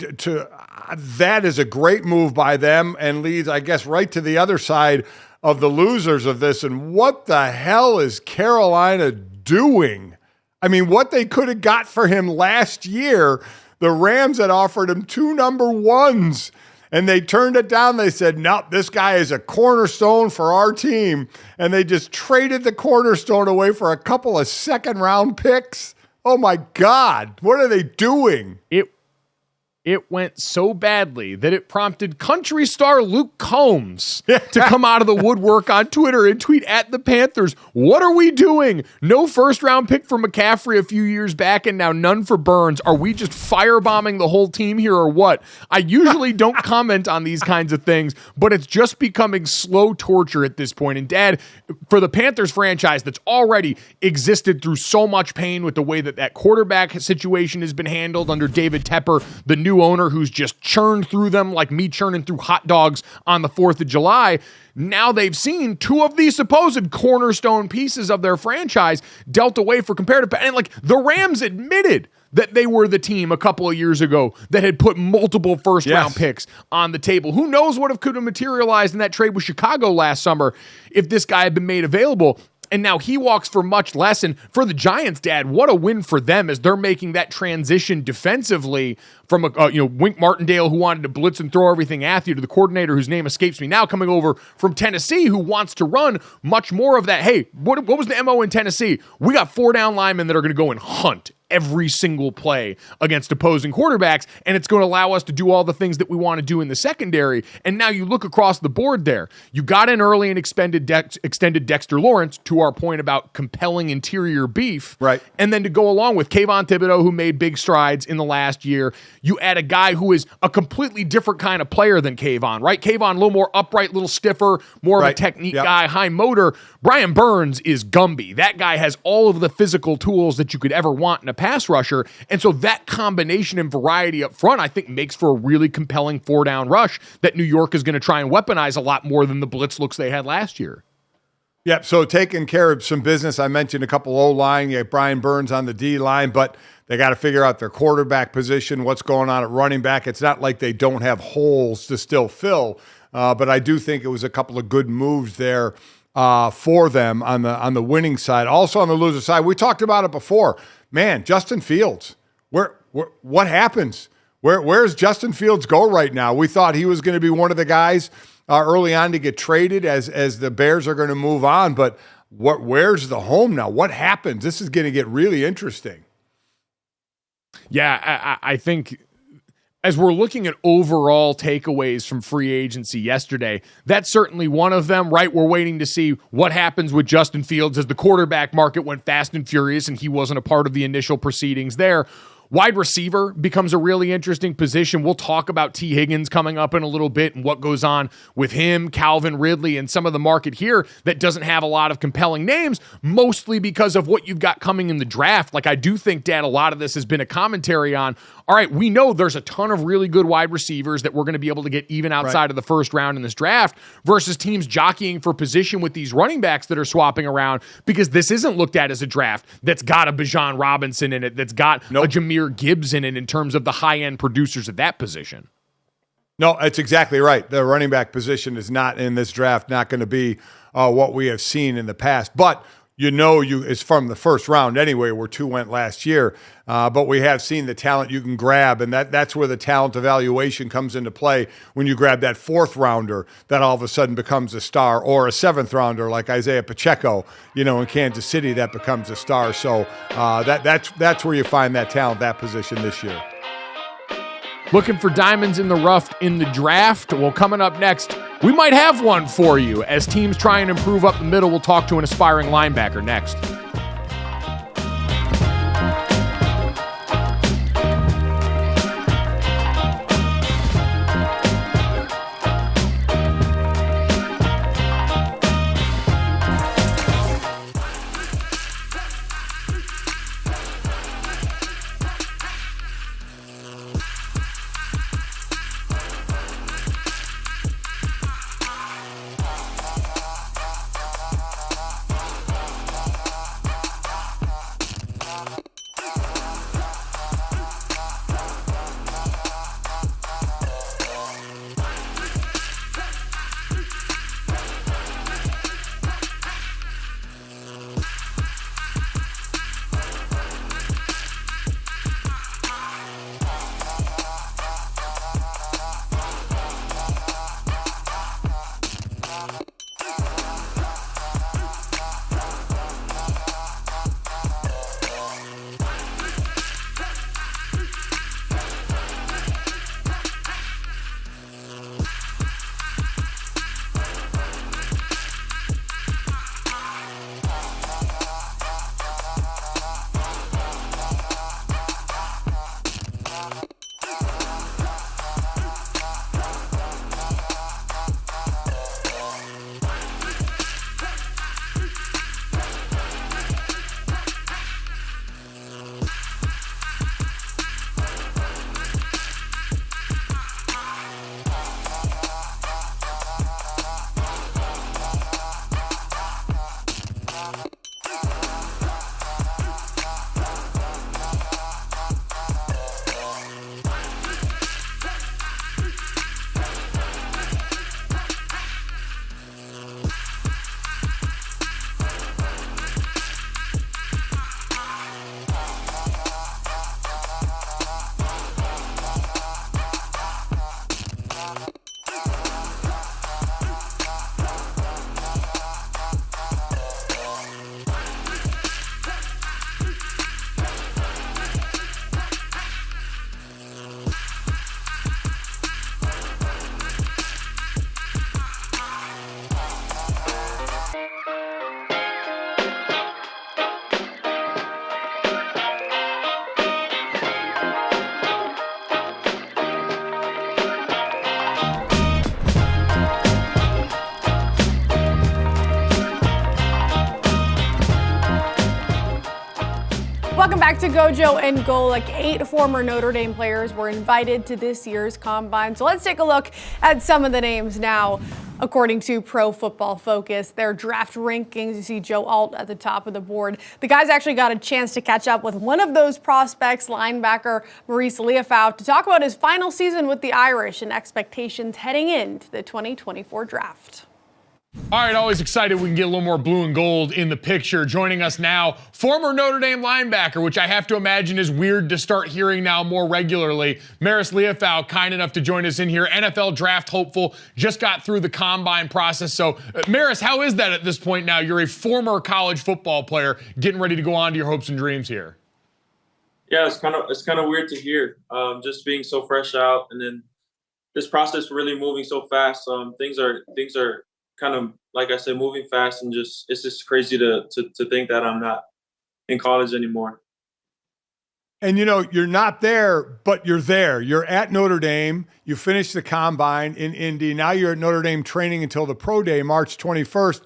that is a great move by them and leads, I guess, right to the other side of the losers of this. And what the hell is Carolina doing? I mean, what they could have got for him last year, the Rams had offered him 2 number 1s. And they turned it down. They said, nope, this guy is a cornerstone for our team. And they just traded the cornerstone away for a couple of second-round picks. Oh, my God. What are they doing? It went so badly that it prompted country star Luke Combs to come out of the woodwork on Twitter and tweet at the Panthers, what are we doing? No first-round pick for McCaffrey a few years back and now none for Burns. Are we just firebombing the whole team here or what? I usually don't comment on these kinds of things, but it's just becoming slow torture at this point. And Dad, for the Panthers franchise that's already existed through so much pain with the way that quarterback situation has been handled under David Tepper, the new new owner who's just churned through them like me churning through hot dogs on the 4th of July. Now they've seen two of these supposed cornerstone pieces of their franchise dealt away for comparative. And like the Rams admitted that they were the team a couple of years ago that had put multiple first-round picks on the table. Who knows what could have materialized in that trade with Chicago last summer if this guy had been made available. And now he walks for much less. And for the Giants, Dad, what a win for them as they're making that transition defensively from Wink Martindale, who wanted to blitz and throw everything at you, to the coordinator whose name escapes me now, coming over from Tennessee, who wants to run much more of that. Hey, what was the MO in Tennessee? We got 4 down linemen that are going to go and hunt every single play against opposing quarterbacks, and it's going to allow us to do all the things that we want to do in the secondary. And now you look across the board there. You got in early and extended Dexter Lawrence, to our point about compelling interior beef. Right. And then to go along with Kayvon Thibodeau, who made big strides in the last year, you add a guy who is a completely different kind of player than Kayvon, right? Kayvon, a little more upright, a little stiffer, more of a technique guy, high motor. Brian Burns is Gumby. That guy has all of the physical tools that you could ever want in a pass rusher. And so that combination and variety up front, I think, makes for a really compelling 4-down rush that New York is going to try and weaponize a lot more than the blitz looks they had last year. Yep, so taking care of some business. I mentioned a couple O-line. You have Brian Burns on the D-line, but they got to figure out their quarterback position, what's going on at running back. It's not like they don't have holes to still fill, but I do think it was a couple of good moves there for them on the winning side. Also on the loser side, we talked about it before. Man, Justin Fields, what happens? Where's Justin Fields go right now? We thought he was going to be one of the guys early on to get traded as the Bears are going to move on, but where's the home now? What happens? This is going to get really interesting. Yeah, I think as we're looking at overall takeaways from free agency yesterday, that's certainly one of them, right? We're waiting to see what happens with Justin Fields as the quarterback market went fast and furious and he wasn't a part of the initial proceedings there. Wide receiver becomes a really interesting position. We'll talk about T. Higgins coming up in a little bit and what goes on with him, Calvin Ridley, and some of the market here that doesn't have a lot of compelling names, mostly because of what you've got coming in the draft. Like, I do think, Dad, a lot of this has been a commentary on, all right, we know there's a ton of really good wide receivers that we're going to be able to get even outside of the first round in this draft versus teams jockeying for position with these running backs that are swapping around, because this isn't looked at as a draft that's got a Bijan Robinson in it, that's got a Jahmyr Gibbs in it in terms of the high-end producers at that position. No, that's exactly right. The running back position is not in this draft, not going to be what we have seen in the past. But it's from the first round anyway, where 2 went last year. But we have seen the talent you can grab, and that's where the talent evaluation comes into play when you grab that 4th rounder that all of a sudden becomes a star, or a 7th rounder like Isaiah Pacheco, in Kansas City that becomes a star. So that's where you find that talent, that position this year. Looking for diamonds in the rough in the draft? Well, coming up next, we might have one for you as teams try and improve up the middle. We'll talk to an aspiring linebacker next. Welcome back to GoJo and Golic. 8 former Notre Dame players were invited to this year's Combine. So let's take a look at some of the names now. According to Pro Football Focus, their draft rankings, you see Joe Alt at the top of the board. The guys actually got a chance to catch up with one of those prospects, linebacker Marist Liufau, to talk about his final season with the Irish and expectations heading into the 2024 draft. All right, always excited we can get a little more blue and gold in the picture. Joining us now, former Notre Dame linebacker, which I have to imagine is weird to start hearing now more regularly. Marist Liufau, kind enough to join us in here. NFL draft hopeful, just got through the Combine process. So, Marist, how is that at this point now? You're a former college football player getting ready to go on to your hopes and dreams here. Yeah, it's kind of weird to hear. Just being so fresh out, and then this process really moving so fast. Things are kind of, like I said, moving fast, and it's just crazy to think that I'm not in college anymore. And, you're not there, but you're there. You're at Notre Dame. You finished the Combine in Indy. Now you're at Notre Dame training until the Pro Day, March 21st.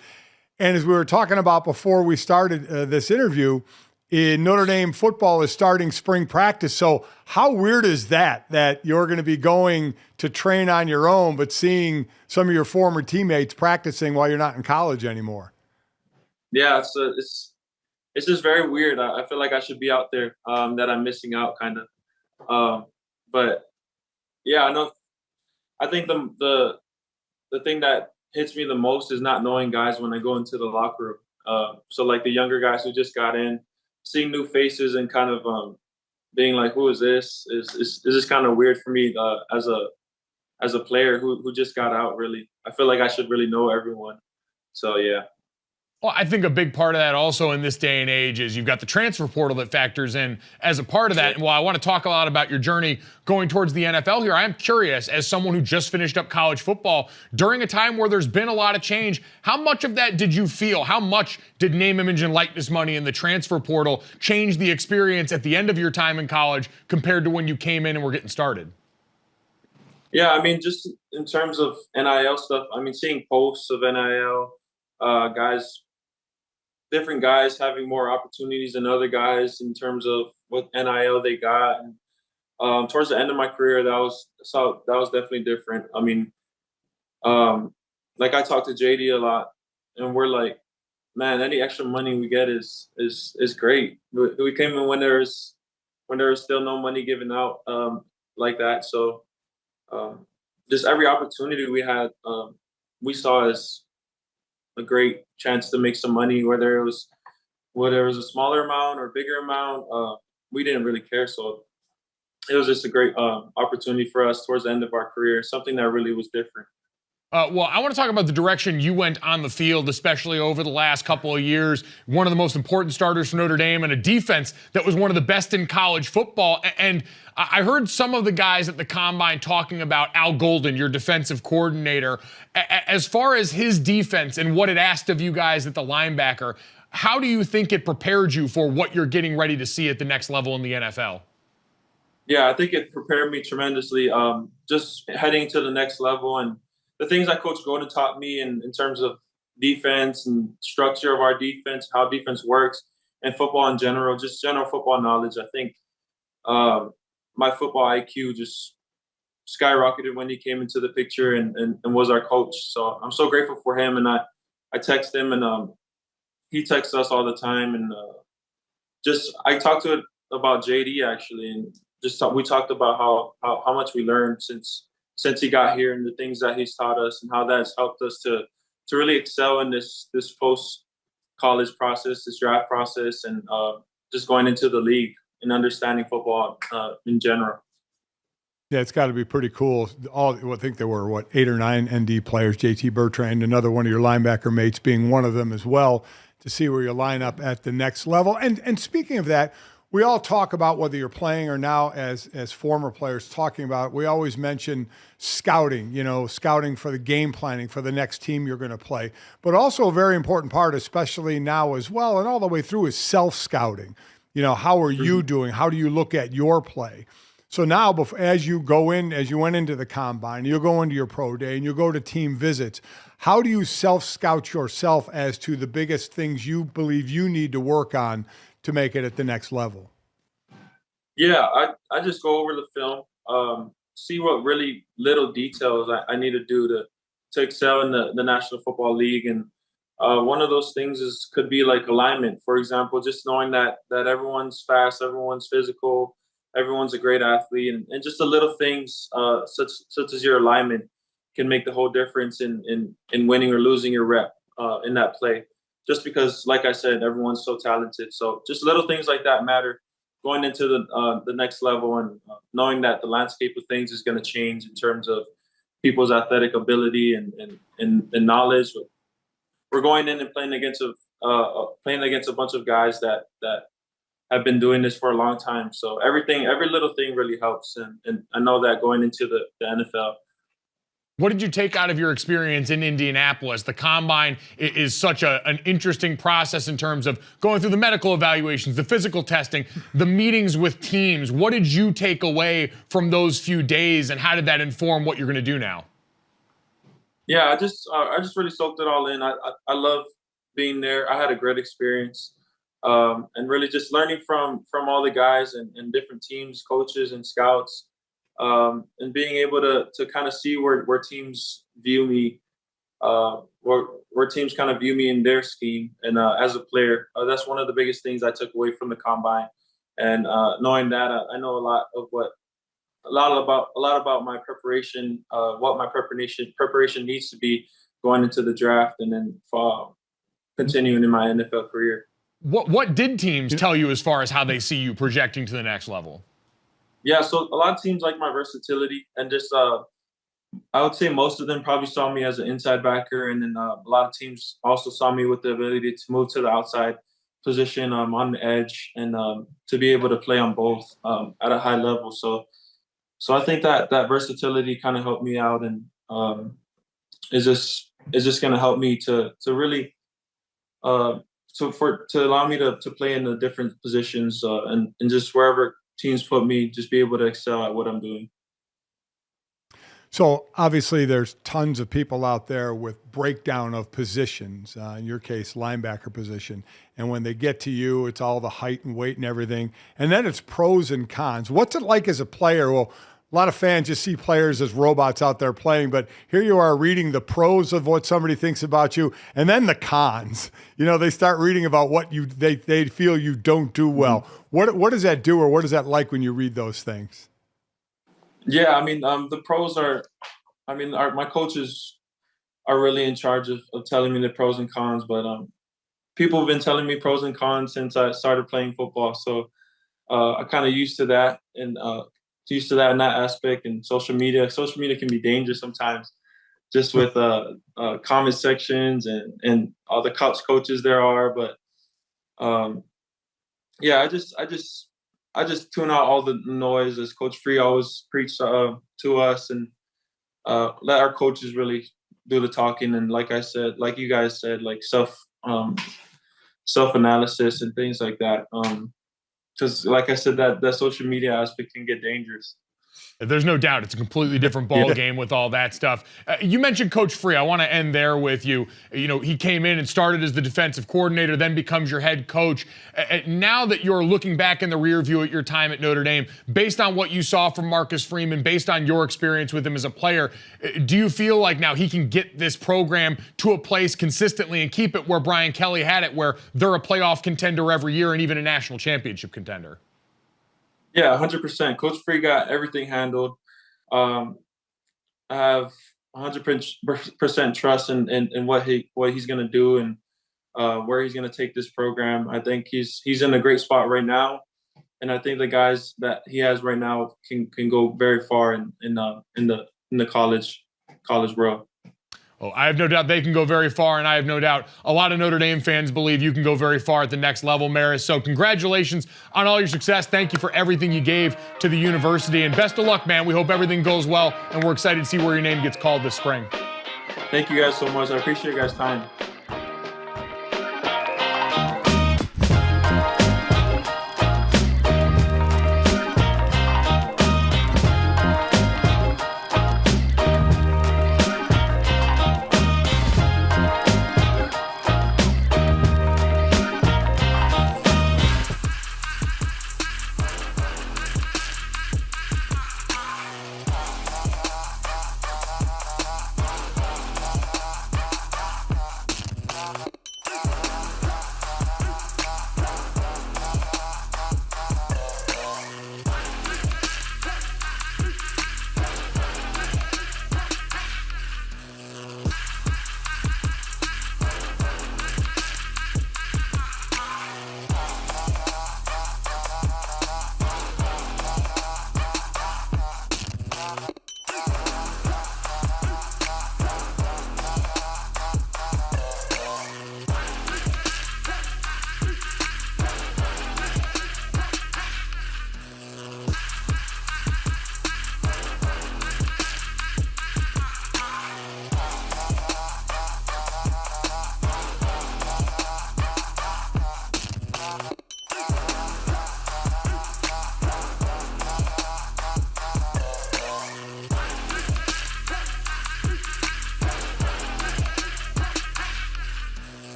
And as we were talking about before we started this interview, in Notre Dame football is starting spring practice. So how weird is that you're going to be going to train on your own, but seeing some of your former teammates practicing while you're not in college anymore? Yeah, it's just very weird. I feel like I should be out there, that I'm missing out kind of. But yeah, I think the thing that hits me the most is not knowing guys when I go into the locker room. So like the younger guys who just got in, seeing new faces and kind of being like, who is this? Is just kind of weird for me as a player who just got out, really. I feel like I should really know everyone. So, yeah. Well, I think a big part of that also in this day and age is you've got the transfer portal that factors in as a part of that. And while I want to talk a lot about your journey going towards the NFL here, I am curious, as someone who just finished up college football, during a time where there's been a lot of change, how much of that did you feel? How much did name, image, and likeness money in the transfer portal change the experience at the end of your time in college compared to when you came in and were getting started? Yeah, I mean, just in terms of NIL stuff, I mean, seeing posts of NIL, different guys having more opportunities than other guys in terms of what NIL they got. And towards the end of my career, that was definitely different. I mean, like I talked to JD a lot, and we're like, man, any extra money we get is great. We came in when there was still no money given out like that. So just every opportunity we had, we saw as a great chance to make some money, whether it was a smaller amount or bigger amount. We didn't really care. So it was just a great opportunity for us towards the end of our career, something that really was different. Well, I want to talk about the direction you went on the field, especially over the last couple of years. One of the most important starters for Notre Dame and a defense that was one of the best in college football. And I heard some of the guys at the Combine talking about Al Golden, your defensive coordinator. As far as his defense and what it asked of you guys at the linebacker, how do you think it prepared you for what you're getting ready to see at the next level in the NFL? Yeah, I think it prepared me tremendously, just heading to the next level. And the things that Coach Golden taught me in terms of defense and structure of our defense, how defense works, and football in general, just general football knowledge. I think my football IQ just skyrocketed when he came into the picture and was our coach. So I'm so grateful for him. And I text him, and he texts us all the time. And I talked to it about JD actually, and we talked about how much we learned since he got here, and the things that he's taught us, and how that's helped us to really excel in this post-college process, this draft process, and just going into the league and understanding football in general. Yeah, it's got to be pretty cool. I think there were, 8 or 9 ND players, JT Bertrand, another one of your linebacker mates being one of them as well, to see where you line up at the next level. And speaking of that, we all talk about whether you're playing or now as former players talking about, we always mention scouting, scouting for the game planning for the next team you're going to play. But also a very important part, especially now as well, and all the way through, is self-scouting. How are you doing? How do you look at your play? So now, as you went into the Combine, you'll go into your pro day and you'll go to team visits. How do you self-scout yourself as to the biggest things you believe you need to work on to make it at the next level? Yeah, I just go over the film, see what really little details I need to do to excel in the National Football League. And one of those things could be like alignment. For example, just knowing that everyone's fast, everyone's physical, everyone's a great athlete, and just the little things such as your alignment can make the whole difference in winning or losing your rep in that play. Just because, like I said, everyone's so talented. So just little things like that matter going into the next level, and knowing that the landscape of things is going to change in terms of people's athletic ability and knowledge. We're going in and playing against a bunch of guys that have been doing this for a long time. So every little thing really helps, and I know that going into the NFL. What did you take out of your experience in Indianapolis? The combine is such an interesting process in terms of going through the medical evaluations, the physical testing, the meetings with teams. What did you take away from those few days, and how did that inform what you're going to do now? Yeah, I just really soaked it all in. I love being there. I had a great experience, and really just learning from all the guys and different teams, coaches, and scouts. And being able to kind of see where teams view me, where teams kind of view me in their scheme, and as a player, that's one of the biggest things I took away from the combine. And knowing that, I know a lot about my preparation, what my preparation needs to be going into the draft, and then continuing in my NFL career. What did teams tell you as far as how they see you projecting to the next level? Yeah, so a lot of teams like my versatility, and just I would say most of them probably saw me as an inside backer, and then a lot of teams also saw me with the ability to move to the outside position on the edge, and to be able to play on both at a high level. So I think that versatility kind of helped me out, and is just going to help me to really to allow me to play in the different positions, and just wherever teams put me, just be able to excel at what I'm doing. So obviously there's tons of people out there with breakdown of positions, in your case, linebacker position. And when they get to you, it's all the height and weight and everything. And then it's pros and cons. What's it like as a player? Well, a lot of fans just see players as robots out there playing, but here you are reading the pros of what somebody thinks about you, and then the cons. You know, they start reading about what they feel you don't do well. Mm-hmm. What does that do, or what is that like when you read those things? Yeah, I mean, the pros my coaches are really in charge of telling me the pros and cons, but people have been telling me pros and cons since I started playing football. So I kind of used to that, and used to that in that aspect. And social media can be dangerous sometimes, just with comment sections and all the coaches there are. But yeah, I just tune out all the noise, as Coach Free always preached to us, and let our coaches really do the talking. And like you guys said, like self analysis and things like that. Because like I said, that social media aspect can get dangerous. There's no doubt it's a completely different ball game with all that stuff. You mentioned Coach Free. I want to end there with you. You know, he came in and started as the defensive coordinator, then becomes your head coach. Now that you're looking back in the rear view at your time at Notre Dame, based on what you saw from Marcus Freeman, based on your experience with him as a player, do you feel like now he can get this program to a place consistently and keep it where Brian Kelly had it, where they're a playoff contender every year and even a national championship contender? Yeah, 100%. Coach Free got everything handled. I have 100% trust in what he's going to do, and where he's going to take this program. I think he's in a great spot right now, and I think the guys that he has right now can go very far in the college world. Oh, I have no doubt they can go very far, and I have no doubt a lot of Notre Dame fans believe you can go very far at the next level, Marist. So congratulations on all your success. Thank you for everything you gave to the university, and best of luck, man. We hope everything goes well, and we're excited to see where your name gets called this spring. Thank you guys so much. I appreciate you guys' time.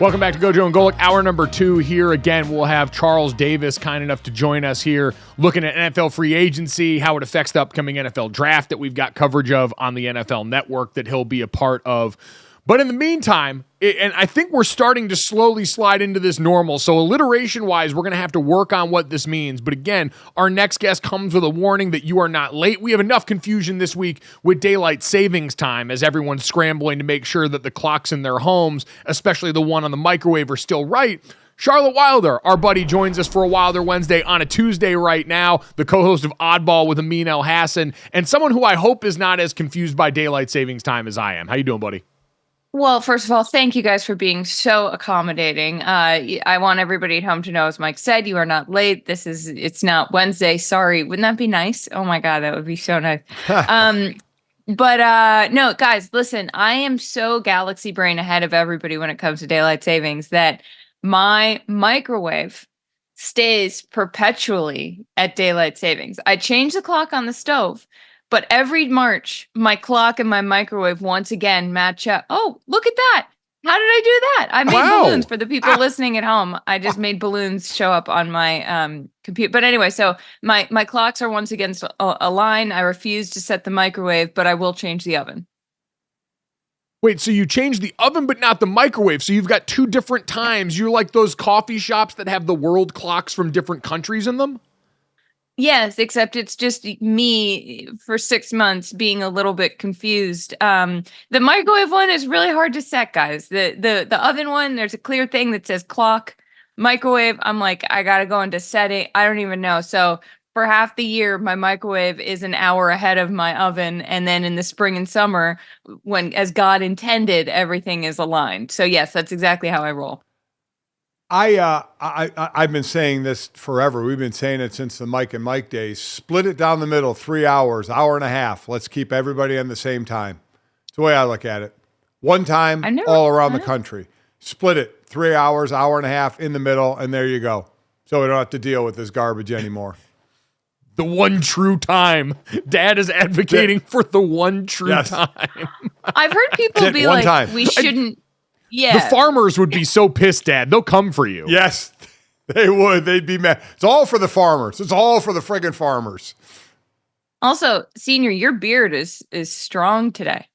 Welcome back to GoJo and Golic. Hour number 2 here. Again, we'll have Charles Davis kind enough to join us here, looking at NFL free agency, how it affects the upcoming NFL draft that we've got coverage of on the NFL Network that he'll be a part of. But in the meantime, and I think we're starting to slowly slide into this normal. So alliteration-wise, we're going to have to work on what this means. But again, our next guest comes with a warning that you are not late. We have enough confusion this week with daylight savings time as everyone's scrambling to make sure that the clocks in their homes, especially the one on the microwave, are still right. Charlotte Wilder, our buddy, joins us for a Wilder Wednesday on a Tuesday right now, the co-host of Oddball with Amin El Hassan, and someone who I hope is not as confused by daylight savings time as I am. How you doing, buddy? Well, first of all, thank you guys for being so accommodating. I want everybody at home to know, as Mike said, you are not late. It's not Wednesday. Sorry. Wouldn't that be nice? Oh my God, that would be so nice. But no, guys, listen, I am so galaxy brain ahead of everybody when it comes to daylight savings that my microwave stays perpetually at daylight savings. I change the clock on the stove, but every March, my clock and my microwave once again match up. Oh, look at that. How did I do that? I made balloons for the people listening at home. I just made balloons show up on my computer. But anyway, so my clocks are once again aligned. I refuse to set the microwave, but I will change the oven. Wait, so you changed the oven, but not the microwave. So you've got 2 different times. You're like those coffee shops that have the world clocks from different countries in them? Yes, except it's just me for 6 months being a little bit confused. The microwave one is really hard to set, guys. The oven one, there's a clear thing that says clock. Microwave, I'm like, I gotta go into setting. I don't even know. So for half the year, my microwave is an hour ahead of my oven, and then in the spring and summer, when as God intended, everything is aligned. So yes, that's exactly how I roll. I've been saying this forever. We've been saying it since the Mike and Mike days. Split it down the middle, 3 hours, hour and a half. Let's keep everybody on the same time. It's the way I look at it. One time, all around the country. Split it, 3 hours, hour and a half in the middle, and there you go. So we don't have to deal with this garbage anymore. The one true time. Dad is advocating for the one true time. I've heard people be like, time. We shouldn't. Yeah. The farmers would be so pissed, Dad. They'll come for you. Yes, they would. They'd be mad. It's all for the farmers. It's all for the friggin' farmers. Also, Senior, your beard is strong today.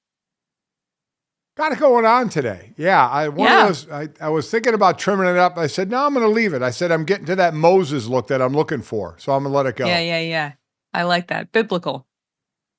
Got it going on today. Yeah. I was thinking about trimming it up. I said, no, I'm going to leave it. I said, I'm getting to that Moses look that I'm looking for. So I'm going to let it go. Yeah. I like that. Biblical.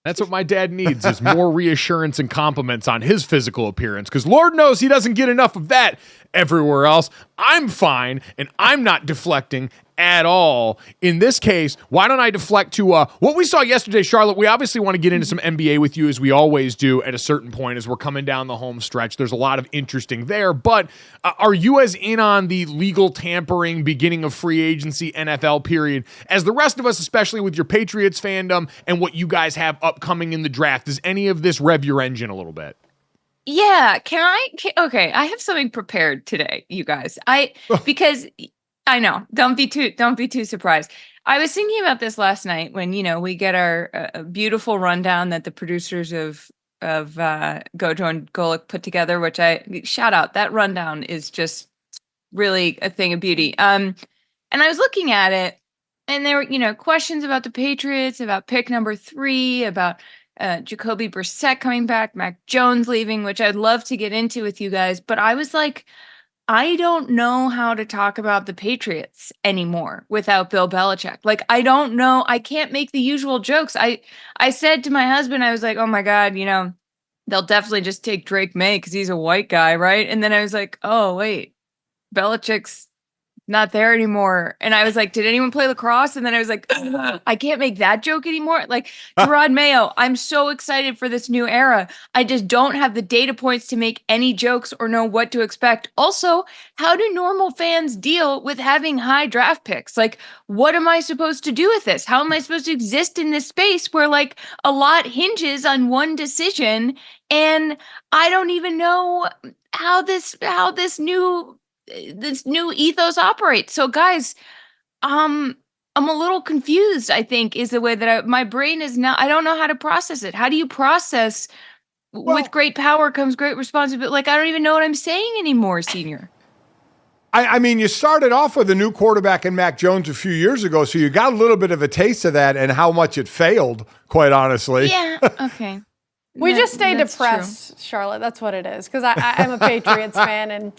That's what my dad needs is more reassurance and compliments on his physical appearance, because Lord knows he doesn't get enough of that everywhere else. I'm fine, and I'm not deflecting at all. In this case, why don't I deflect to what we saw yesterday, Charlotte? We obviously want to get into some NBA with you, as we always do at a certain point as we're coming down the home stretch. There's a lot of interesting there, but are you as in on the legal tampering beginning of free agency NFL period as the rest of us, especially with your Patriots fandom and what you guys have upcoming in the draft? Does any of this rev your engine a little bit? Yeah, okay, I have something prepared today, you guys. Because I know, don't be too surprised. I was thinking about this last night when, we get our beautiful rundown that the producers of GoJo and Golic put together, which I shout out. That rundown is just really a thing of beauty. And I was looking at it, and there were, questions about the Patriots, about pick number 3, about Jacoby Brissett coming back, Mac Jones leaving, which I'd love to get into with you guys. But I was like, I don't know how to talk about the Patriots anymore without Bill Belichick. Like, I don't know. I can't make the usual jokes. I said to my husband, I was like, oh my God, they'll definitely just take Drake May because he's a white guy, right? And then I was like, oh, wait, Belichick's not there anymore. And I was like, did anyone play lacrosse? And then I was like, I can't make that joke anymore. Like, Gerard Mayo, I'm so excited for this new era. I just don't have the data points to make any jokes or know what to expect. Also, how do normal fans deal with having high draft picks? Like, what am I supposed to do with this? How am I supposed to exist in this space where like a lot hinges on one decision? And I don't even know how this new ethos operates. So guys, I'm a little confused, I think, is the way that my brain is not, I don't know how to process it. How do you process with great power comes great responsibility? Like, I don't even know what I'm saying anymore, Senior. I mean, you started off with a new quarterback in Mac Jones a few years ago, so you got a little bit of a taste of that and how much it failed, quite honestly. Yeah, okay. We just stay depressed, true. Charlotte. That's what it is, because I'm a Patriots fan, and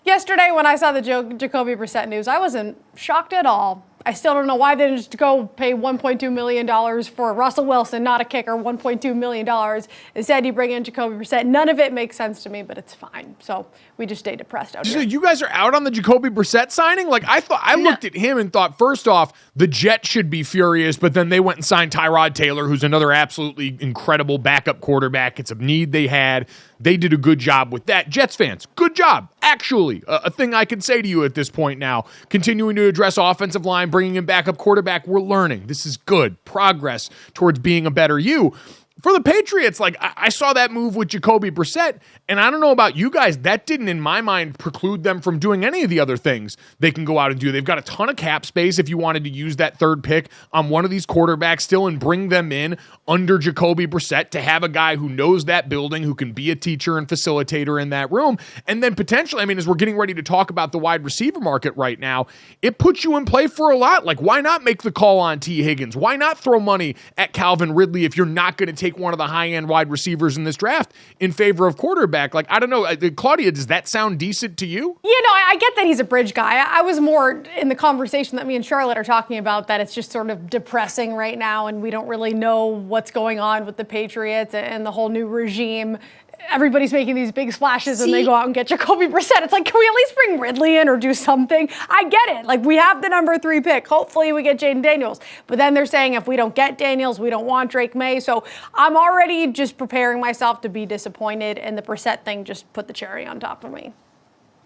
yesterday when I saw the Jacoby Brissett news, I wasn't shocked at all. I still don't know why they didn't just go pay $1.2 million for Russell Wilson, not a kicker, $1.2 million. Instead, you bring in Jacoby Brissett. None of it makes sense to me, but it's fine. So we just stay depressed out here. You guys are out on the Jacoby Brissett signing? Like, I looked at him and thought, first off, the Jets should be furious, but then they went and signed Tyrod Taylor, who's another absolutely incredible backup quarterback. It's a need they had. They did a good job with that. Jets fans, good job. Actually, a thing I can say to you at this point now, continuing to address offensive line, bringing in backup quarterback, we're learning. This is good progress towards being a better you. For the Patriots, like, I saw that move with Jacoby Brissett, and I don't know about you guys, that didn't, in my mind, preclude them from doing any of the other things they can go out and do. They've got a ton of cap space if you wanted to use that third pick on one of these quarterbacks still and bring them in under Jacoby Brissett to have a guy who knows that building, who can be a teacher and facilitator in that room. And then potentially, I mean, as we're getting ready to talk about the wide receiver market right now, it puts you in play for a lot. Like, why not make the call on T. Higgins? Why not throw money at Calvin Ridley if you're not going to take one of the high-end wide receivers in this draft in favor of quarterback? Like, I don't know. Claudia, does that sound decent to you? You know, I get that he's a bridge guy. I was more in the conversation that me and Charlotte are talking about, that it's just sort of depressing right now, and we don't really know what's going on with the Patriots and the whole new regime. Everybody's making these big splashes and they go out and get Jacoby Brissett. It's like, can we at least bring Ridley in or do something? I get it. Like, we have the number 3 pick. Hopefully we get Jaden Daniels. But then they're saying if we don't get Daniels, we don't want Drake May. So I'm already just preparing myself to be disappointed, and the Brissett thing just put the cherry on top of me.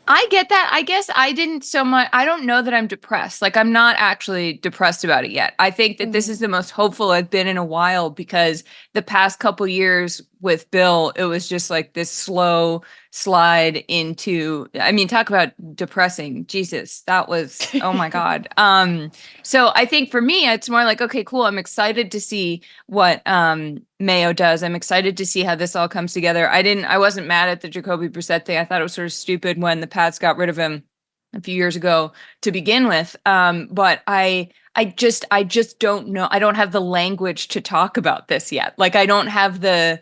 I get that. I guess I didn't so much. I don't know that I'm depressed. Like, I'm not actually depressed about it yet. I think that this is the most hopeful I've been in a while, because the past couple years with Bill, it was just like this slow slide into, I mean, talk about depressing. Jesus, that was, oh my God. So I think for me, it's more like, okay, cool. I'm excited to see what Mayo does. I'm excited to see how this all comes together. I wasn't mad at the Jacoby Brissett thing. I thought it was sort of stupid when the Pats got rid of him a few years ago to begin with. But I just don't know. I don't have the language to talk about this yet. Like, I don't have the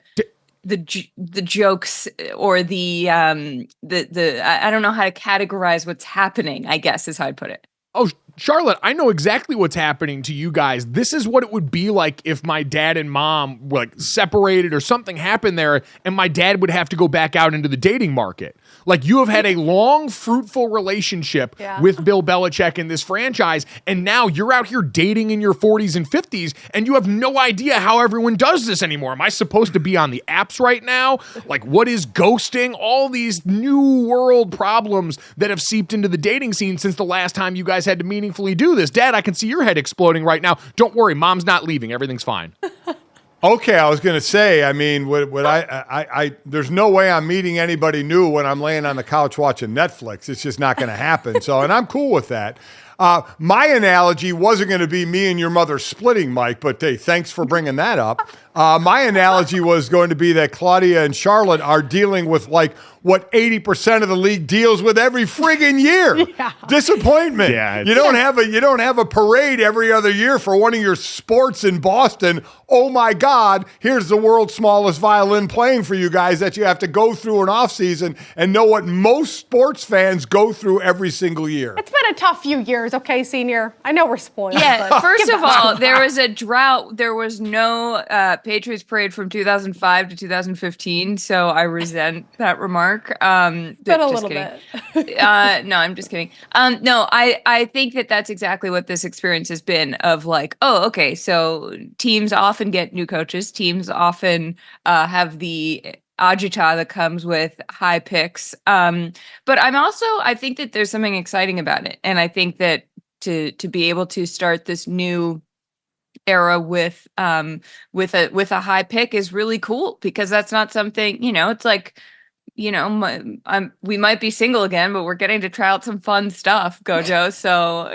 jokes or the I don't know how to categorize what's happening, I guess is how I'd put it. Oh, Charlotte, I know exactly what's happening to you guys. This is what it would be like if my dad and mom were like separated or something happened there, and my dad would have to go back out into the dating market. Like, you have had a long, fruitful relationship with Bill Belichick in this franchise, and now you're out here dating in your 40s and 50s, and you have no idea how everyone does this anymore. Am I supposed to be on the apps right now? Like, what is ghosting? All these new world problems that have seeped into the dating scene since the last time you guys had to meaningfully do this. Dad, I can see your head exploding right now. Don't worry, Mom's not leaving. Everything's fine. Okay, I was going to say, I mean, there's no way I'm meeting anybody new when I'm laying on the couch watching Netflix. It's just not going to happen. So, and I'm cool with that. My analogy wasn't going to be me and your mother splitting, Mike, but hey, thanks for bringing that up. My analogy was going to be that Claudia and Charlotte are dealing with like what 80% of the league deals with every friggin' year. Yeah. Disappointment. Yeah, you don't have a parade every other year for one of your sports in Boston. Oh my God, here's the world's smallest violin playing for you guys that you have to go through an offseason and know what most sports fans go through every single year. It's been a tough few years, okay, senior? I know we're spoiled. Yeah, first of all, there was a drought. There was no Patriots parade from 2005 to 2015, so I resent that remark. But a little bit. No, I'm just kidding. No, I think that's exactly what this experience has been, of like, oh, okay, so teams often get new coaches. Teams often have the agita that comes with high picks. But I think that there's something exciting about it. And I think that to be able to start this new era with a high pick is really cool, because that's not something, it's like, we might be single again, but we're getting to try out some fun stuff, GoJo. So,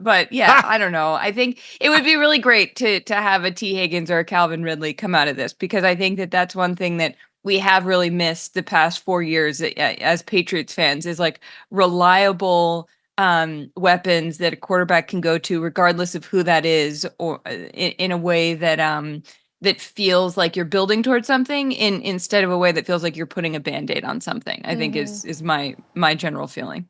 but yeah, I don't know. I think it would be really great to have a T. Higgins or a Calvin Ridley come out of this, because I think that that's one thing that we have really missed the past 4 years as Patriots fans is like reliable weapons that a quarterback can go to regardless of who that is, or in a way that that feels like you're building towards something instead of a way that feels like you're putting a Band-Aid on something, I think is my general feeling.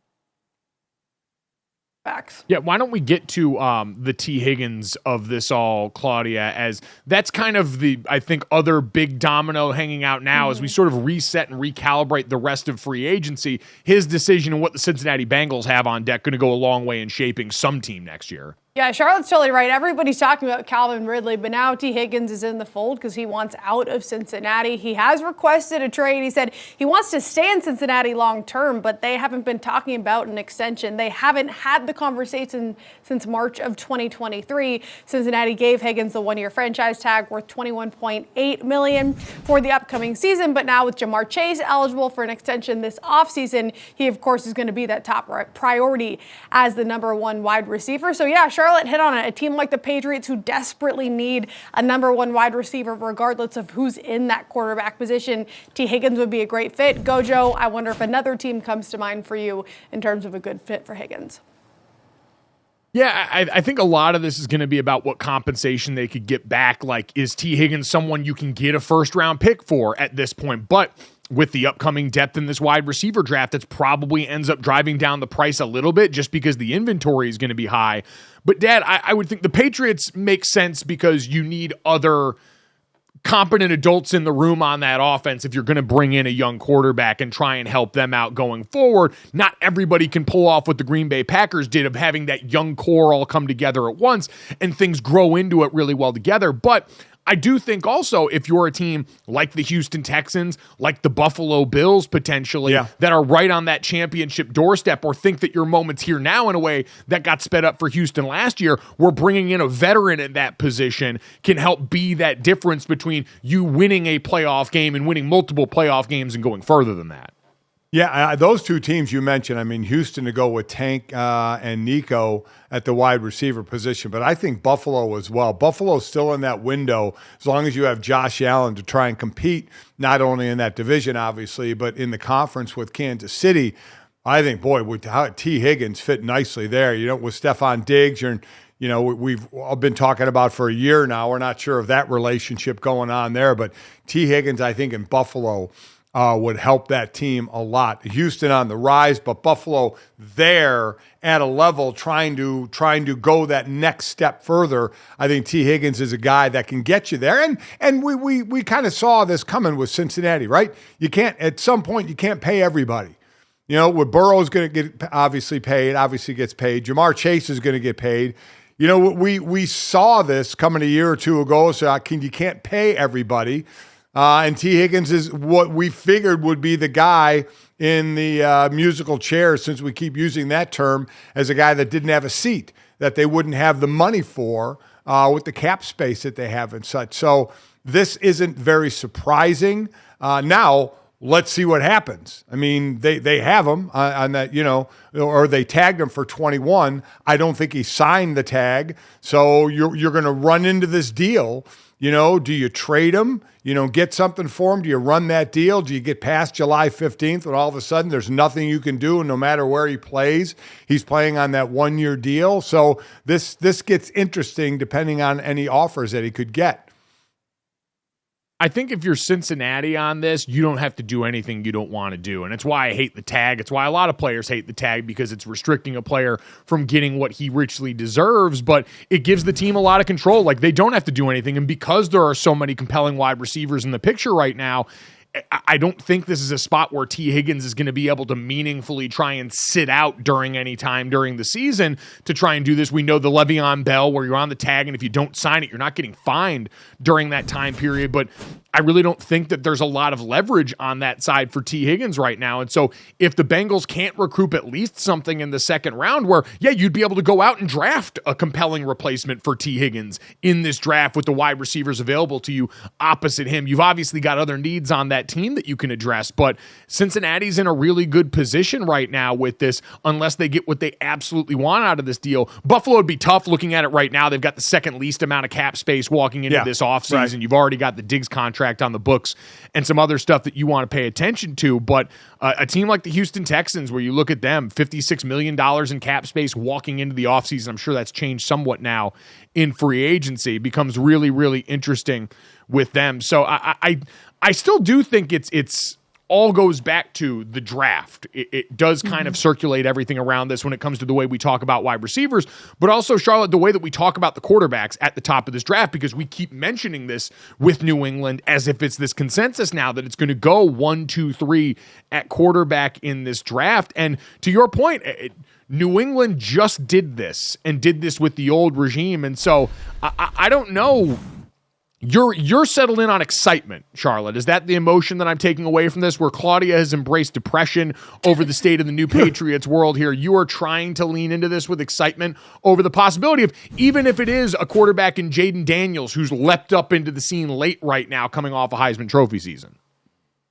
Facts. Yeah, why don't we get to the T. Higgins of this all, Claudia, as that's kind of the, I think, other big domino hanging out now as we sort of reset and recalibrate the rest of free agency. His decision and what the Cincinnati Bengals have on deck going to go a long way in shaping some team next year. Yeah, Charlotte's totally right. Everybody's talking about Calvin Ridley, but now T. Higgins is in the fold because he wants out of Cincinnati. He has requested a trade. He said he wants to stay in Cincinnati long term, but they haven't been talking about an extension. They haven't had the conversation since March of 2023. Cincinnati gave Higgins the one-year franchise tag worth $21.8 million for the upcoming season, but now with Jamar Chase eligible for an extension this offseason, he, of course, is going to be that top priority as the number one wide receiver. So, yeah, Charlotte hit on it. A team like the Patriots who desperately need a number one wide receiver regardless of who's in that quarterback position. T. Higgins would be a great fit. GoJo, I wonder if another team comes to mind for you in terms of a good fit for Higgins. Yeah, I think a lot of this is going to be about what compensation they could get back. Like, is T. Higgins someone you can get a first-round pick for at this point? But with the upcoming depth in this wide receiver draft, that probably ends up driving down the price a little bit just because the inventory is going to be high. But, Dad, I would think the Patriots make sense because you need other competent adults in the room on that offense if you're going to bring in a young quarterback and try and help them out going forward. Not everybody can pull off what the Green Bay Packers did of having that young core all come together at once and things grow into it really well together. But I do think also if you're a team like the Houston Texans, like the Buffalo Bills potentially, that are right on that championship doorstep, or think that your moment's here now in a way that got sped up for Houston last year, we're bringing in a veteran at that position can help be that difference between you winning a playoff game and winning multiple playoff games and going further than that. Yeah, those two teams you mentioned, I mean, Houston to go with Tank and Nico at the wide receiver position, but I think Buffalo as well. Buffalo's still in that window as long as you have Josh Allen to try and compete, not only in that division, obviously, but in the conference with Kansas City. I think, boy, would T. Higgins fit nicely there. You know, with Stephon Diggs, we've all been talking about for a year now. We're not sure of that relationship going on there, but T. Higgins, I think, in Buffalo would help that team a lot. Houston on the rise, but Buffalo there at a level trying to go that next step further. I think T. Higgins is a guy that can get you there. And we kind of saw this coming with Cincinnati, right? You can't, at some point, you can't pay everybody. You know, with Burrow's going to get obviously gets paid. Jamar Chase is going to get paid. You know, we saw this coming a year or two ago, so you can't pay everybody. And T. Higgins is what we figured would be the guy in the musical chair, since we keep using that term, as a guy that didn't have a seat, that they wouldn't have the money for with the cap space that they have and such. So this isn't very surprising. Now, let's see what happens. I mean, they have him on that, or they tagged him for 21. I don't think he signed the tag. So you're going to run into this deal. Do you trade him? Get something for him? Do you run that deal? Do you get past July 15th and all of a sudden there's nothing you can do, and no matter where he plays, he's playing on that one-year deal? So this gets interesting depending on any offers that he could get. I think if you're Cincinnati on this, you don't have to do anything you don't want to do. And it's why I hate the tag. It's why a lot of players hate the tag, because it's restricting a player from getting what he richly deserves, but it gives the team a lot of control. Like, they don't have to do anything. And because there are so many compelling wide receivers in the picture right now, I don't think this is a spot where T. Higgins is going to be able to meaningfully try and sit out during any time during the season to try and do this. We know the Le'Veon Bell, where you're on the tag, and if you don't sign it, you're not getting fined during that time period. But I really don't think that there's a lot of leverage on that side for T. Higgins right now. And so if the Bengals can't recoup at least something in the second round where, you'd be able to go out and draft a compelling replacement for T. Higgins in this draft with the wide receivers available to you opposite him. You've obviously got other needs on that that team that you can address. But Cincinnati's in a really good position right now with this, unless they get what they absolutely want out of this deal. Buffalo would be tough looking at it right now. They've got the second least amount of cap space walking into this offseason. Right. You've already got the Diggs contract on the books and some other stuff that you want to pay attention to. But a team like the Houston Texans, where you look at them, $56 million in cap space walking into the offseason, I'm sure that's changed somewhat now in free agency, becomes really, really interesting with them. So I still do think it's all goes back to the draft. It does kind of circulate everything around this when it comes to the way we talk about wide receivers, but also, Charlotte, the way that we talk about the quarterbacks at the top of this draft, because we keep mentioning this with New England as if it's this consensus now that it's going to go 1, 2, 3 at quarterback in this draft. And to your point, New England just did this with the old regime. And so I don't know. You're settled in on excitement, Charlotte. Is that the emotion that I'm taking away from this, where Claudia has embraced depression over the state of the new Patriots world here? You are trying to lean into this with excitement over the possibility of, even if it is a quarterback in Jaden Daniels who's leapt up into the scene late right now coming off a Heisman Trophy season.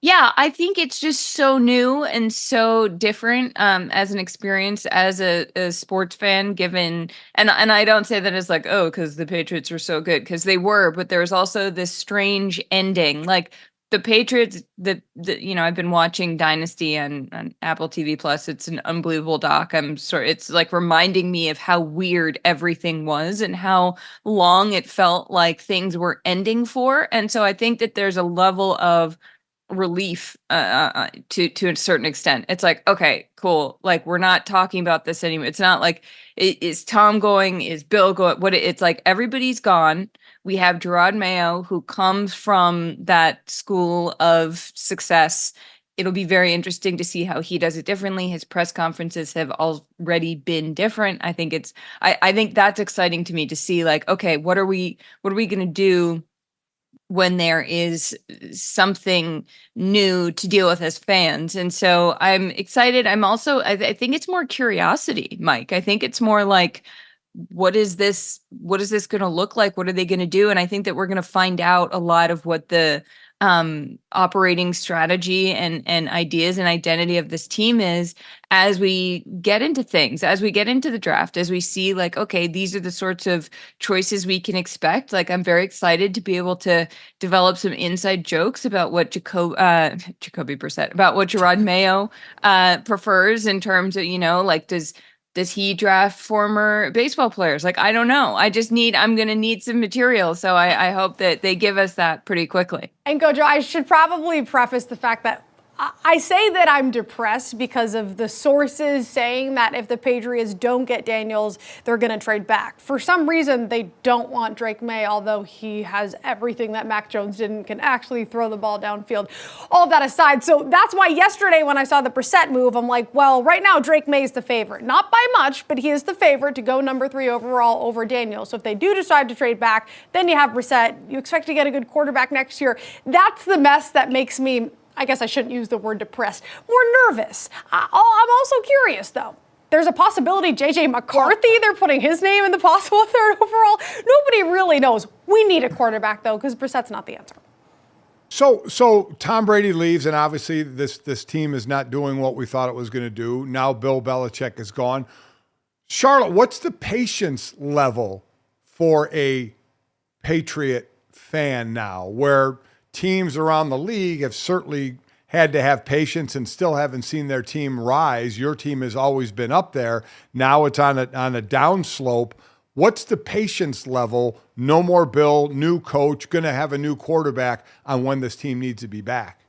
Yeah, I think it's just so new and so different as an experience as a sports fan, given, and I don't say that as like, oh, because the Patriots were so good, because they were, but there's also this strange ending. Like the Patriots, I've been watching Dynasty on Apple TV Plus. It's an unbelievable doc. It's like reminding me of how weird everything was and how long it felt like things were ending for. And so I think that there's a level of relief to a certain extent. It's like, okay, cool. Like, we're not talking about this anymore. It's not like, is Tom going? Is Bill going? It's like everybody's gone. We have Gerard Mayo, who comes from that school of success. It'll be very interesting to see how he does it differently. His press conferences have already been different. I think I think that's exciting to me to see, like, okay, what are we going to do when there is something new to deal with as fans? And so I'm excited. I'm also, I think it's more curiosity, Mike. I think it's more like, what is this going to look like? What are they going to do? And I think that we're going to find out a lot of what the operating strategy and ideas and identity of this team is as we get into things, as we get into the draft, as we see, like, okay, these are the sorts of choices we can expect. Like, I'm very excited to be able to develop some inside jokes about what Jacoby Brissett, about what Gerard Mayo prefers in terms of, like, does he draft former baseball players? Like, I don't know. I'm going to need some material. So I hope that they give us that pretty quickly. And GoJo, I should probably preface the fact that I say that I'm depressed because of the sources saying that if the Patriots don't get Daniels, they're going to trade back. For some reason, they don't want Drake May, although he has everything that Mac Jones didn't, can actually throw the ball downfield. All of that aside, so that's why yesterday when I saw the Brissett move, I'm like, well, right now Drake May is the favorite. Not by much, but he is the favorite to go number 3 overall over Daniels. So if they do decide to trade back, then you have Brissett. You expect to get a good quarterback next year. That's the mess that makes me, I guess I shouldn't use the word depressed, more nervous. I'm also curious, though. There's a possibility J.J. McCarthy, they're putting his name in the possible 3rd overall. Nobody really knows. We need a quarterback, though, because Brissett's not the answer. So Tom Brady leaves, and obviously this team is not doing what we thought it was going to do. Now Bill Belichick is gone. Charlotte, what's the patience level for a Patriot fan now, where teams around the league have certainly had to have patience and still haven't seen their team rise? Your team has always been up there. Now it's on a downslope. What's the patience level? No more Bill, new coach, going to have a new quarterback on when this team needs to be back.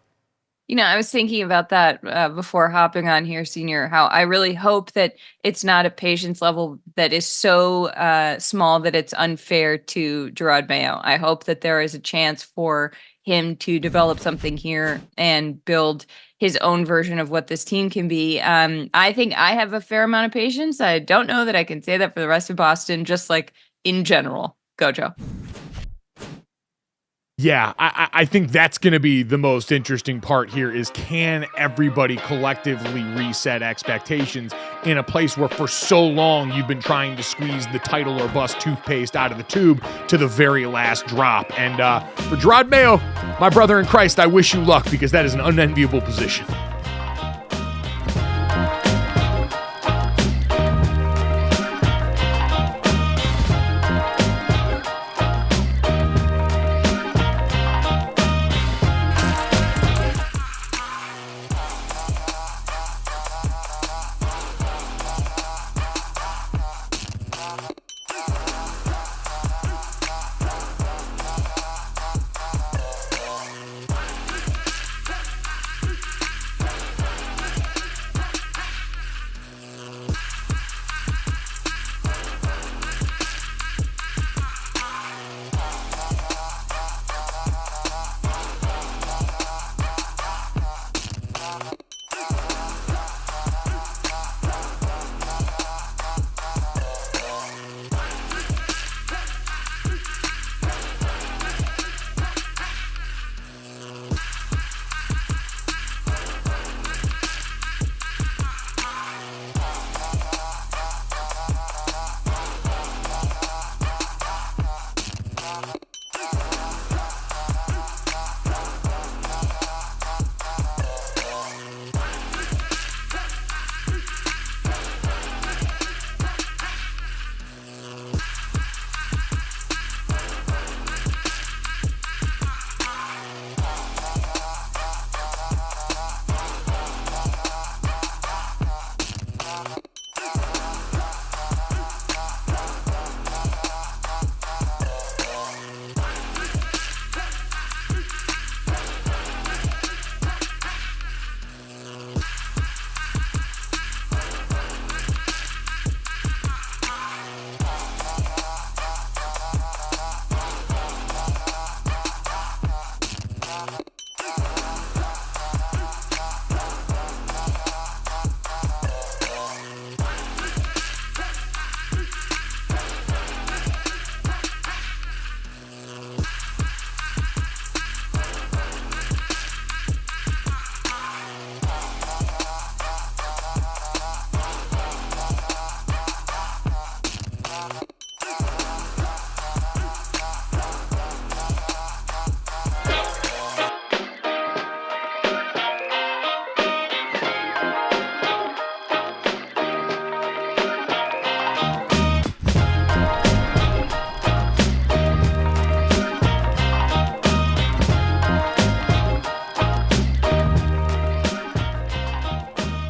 I was thinking about that before hopping on here, Senior, how I really hope that it's not a patience level that is so small that it's unfair to Gerard Mayo. I hope that there is a chance for him to develop something here and build his own version of what this team can be. I think I have a fair amount of patience. I don't know that I can say that for the rest of Boston, just like in general. GoJo. Yeah, I think that's going to be the most interesting part here is can everybody collectively reset expectations in a place where for so long you've been trying to squeeze the title or bust toothpaste out of the tube to the very last drop. And for Gerard Mayo, my brother in Christ, I wish you luck because that is an unenviable position.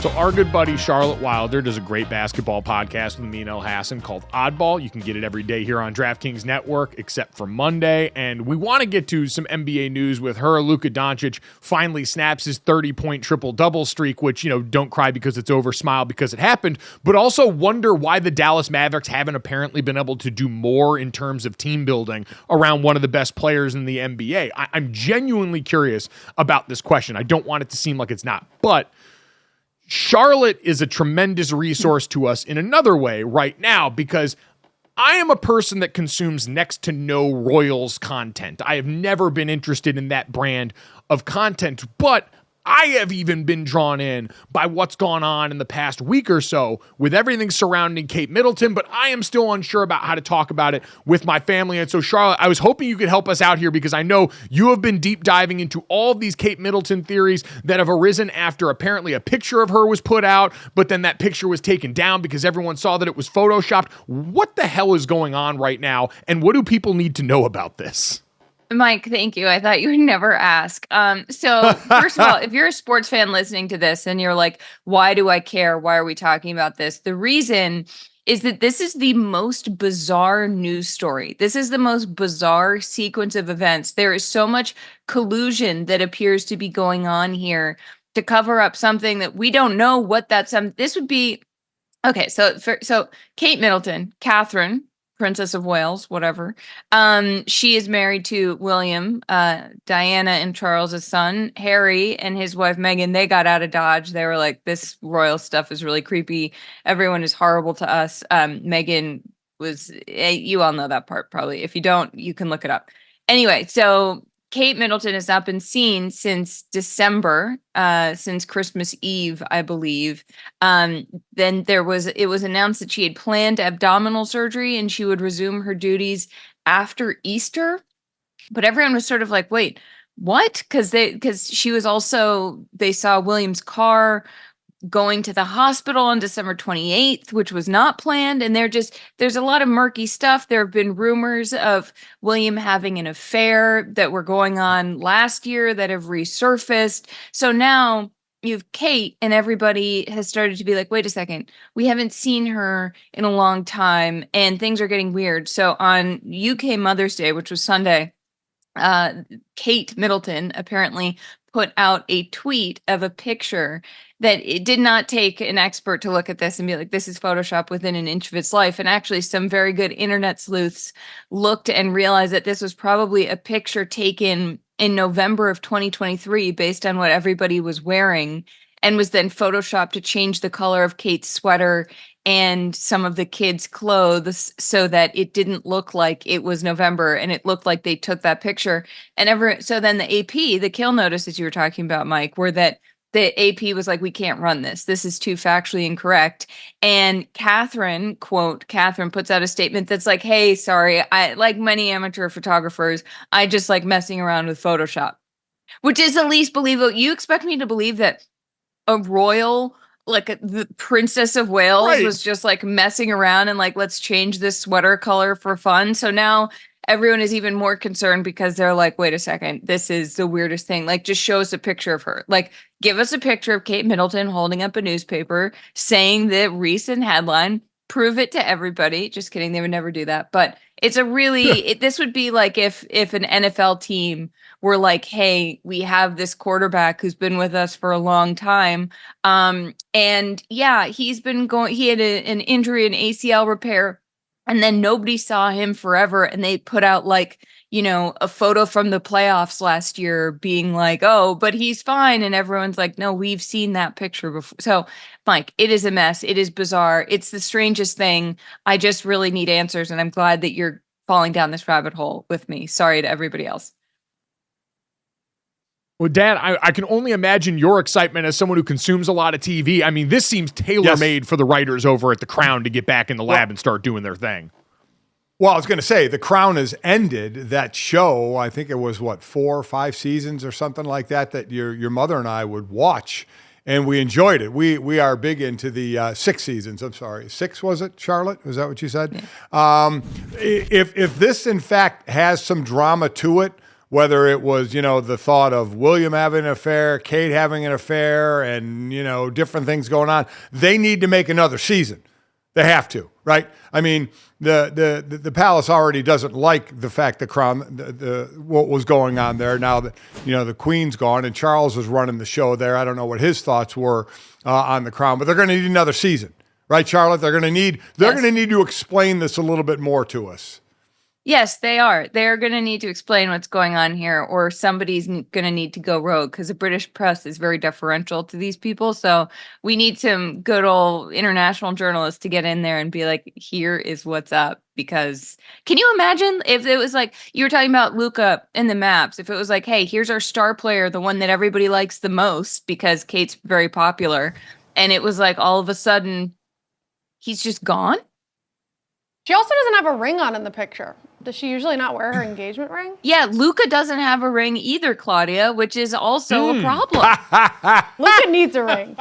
So our good buddy Charlotte Wilder does a great basketball podcast with me and El Hassan called Oddball. You can get it every day here on DraftKings Network, except for Monday. And we want to get to some NBA news with her. Luka Doncic finally snaps his 30-point triple-double streak, which, don't cry because it's over, smile because it happened, but also wonder why the Dallas Mavericks haven't apparently been able to do more in terms of team building around one of the best players in the NBA. I'm genuinely curious about this question. I don't want it to seem like it's not, but Charlotte is a tremendous resource to us in another way right now because I am a person that consumes next to no Royals content. I have never been interested in that brand of content, but I have even been drawn in by what's gone on in the past week or so with everything surrounding Kate Middleton, but I am still unsure about how to talk about it with my family. And so, Charlotte, I was hoping you could help us out here because I know you have been deep diving into all of these Kate Middleton theories that have arisen after apparently a picture of her was put out, but then that picture was taken down because everyone saw that it was photoshopped. What the hell is going on right now, and what do people need to know about this? Mike, thank you. I thought you would never ask. So first of all, if you're a sports fan listening to this and you're like, why do I care? Why are we talking about this? The reason is that this is the most bizarre news story. This is the most bizarre sequence of events. There is so much collusion that appears to be going on here to cover up something that we don't know what this would be. Okay, so Kate Middleton, Catherine, Princess of Wales, whatever. She is married to William, Diana and Charles' son. Harry and his wife Meghan, they got out of Dodge. They were like, this royal stuff is really creepy. Everyone is horrible to us. Meghan was, you all know that part probably. If you don't, you can look it up. Anyway, so Kate Middleton has not been seen since December, since Christmas Eve, I believe. Then it was announced that she had planned abdominal surgery and she would resume her duties after Easter. But everyone was sort of like, wait, what? Because she was also, they saw William's car going to the hospital on December 28th, which was not planned. And there's a lot of murky stuff. There have been rumors of William having an affair that were going on last year that have resurfaced. So now you have Kate, and everybody has started to be like, wait a second, we haven't seen her in a long time and things are getting weird. So on UK Mother's Day, which was Sunday, Kate Middleton apparently put out a tweet of a picture that it did not take an expert to look at this and be like, this is Photoshop within an inch of its life. And actually some very good internet sleuths looked and realized that this was probably a picture taken in November of 2023 based on what everybody was wearing, and was then Photoshopped to change the color of Kate's sweater and some of the kids' clothes so that it didn't look like it was November and it looked like they took that picture. So then the AP, the kill notices you were talking about, Mike, were that the AP was like, we can't run this. This is too factually incorrect. And Catherine, quote, Catherine puts out a statement that's like, hey, sorry, I like many amateur photographers, I just like messing around with Photoshop, which is at least believable. You expect me to believe that a royal, like the Princess of Wales was just like messing around and like, let's change this sweater color for fun. So now everyone is even more concerned because they're like, wait a second, this is the weirdest thing. Like, just show us a picture of her. Like, give us a picture of Kate Middleton holding up a newspaper saying the recent headline, prove it to everybody. Just kidding. They would never do that. But it's a really, this would be like if an NFL team were like, hey, we have this quarterback who's been with us for a long time. And yeah, he had an injury, an ACL repair. And then nobody saw him forever. And they put out like, a photo from the playoffs last year being like, oh, but he's fine. And everyone's like, no, we've seen that picture before. So, Mike, it is a mess. It is bizarre. It's the strangest thing. I just really need answers. And I'm glad that you're falling down this rabbit hole with me. Sorry to everybody else. Well, Dad, I can only imagine your excitement as someone who consumes a lot of TV. I mean, this seems tailor-made for the writers over at The Crown to get back in the lab and start doing their thing. Well, I was going to say, The Crown has ended that show. I think it was, 4 or 5 seasons or something like that your mother and I would watch, and we enjoyed it. We are big into the 6 seasons. I'm sorry. 6, was it, Charlotte? Was that what you said? Yeah. If this, in fact, has some drama to it, whether it was, the thought of William having an affair, Kate having an affair, and, different things going on, they need to make another season. They have to, right? I mean, the palace already doesn't like the fact the Crown, what was going on there. Now that, the Queen's gone and Charles is running the show there. I don't know what his thoughts were on the Crown, but they're going to need another season, right, Charlotte? They're going to need to explain this a little bit more to us. Yes, they are. They're going to need to explain what's going on here, or somebody's going to need to go rogue, because the British press is very deferential to these people. So we need some good old international journalists to get in there and be like, here is what's up. Because can you imagine if it was like, you were talking about Luka in the maps, if it was like, hey, here's our star player, the one that everybody likes the most because Kate's very popular. And it was like, all of a sudden, he's just gone. She also doesn't have a ring on in the picture. Does she usually not wear her engagement ring? Yeah, Luka doesn't have a ring either, Claudia, which is also a problem. Luka needs a ring.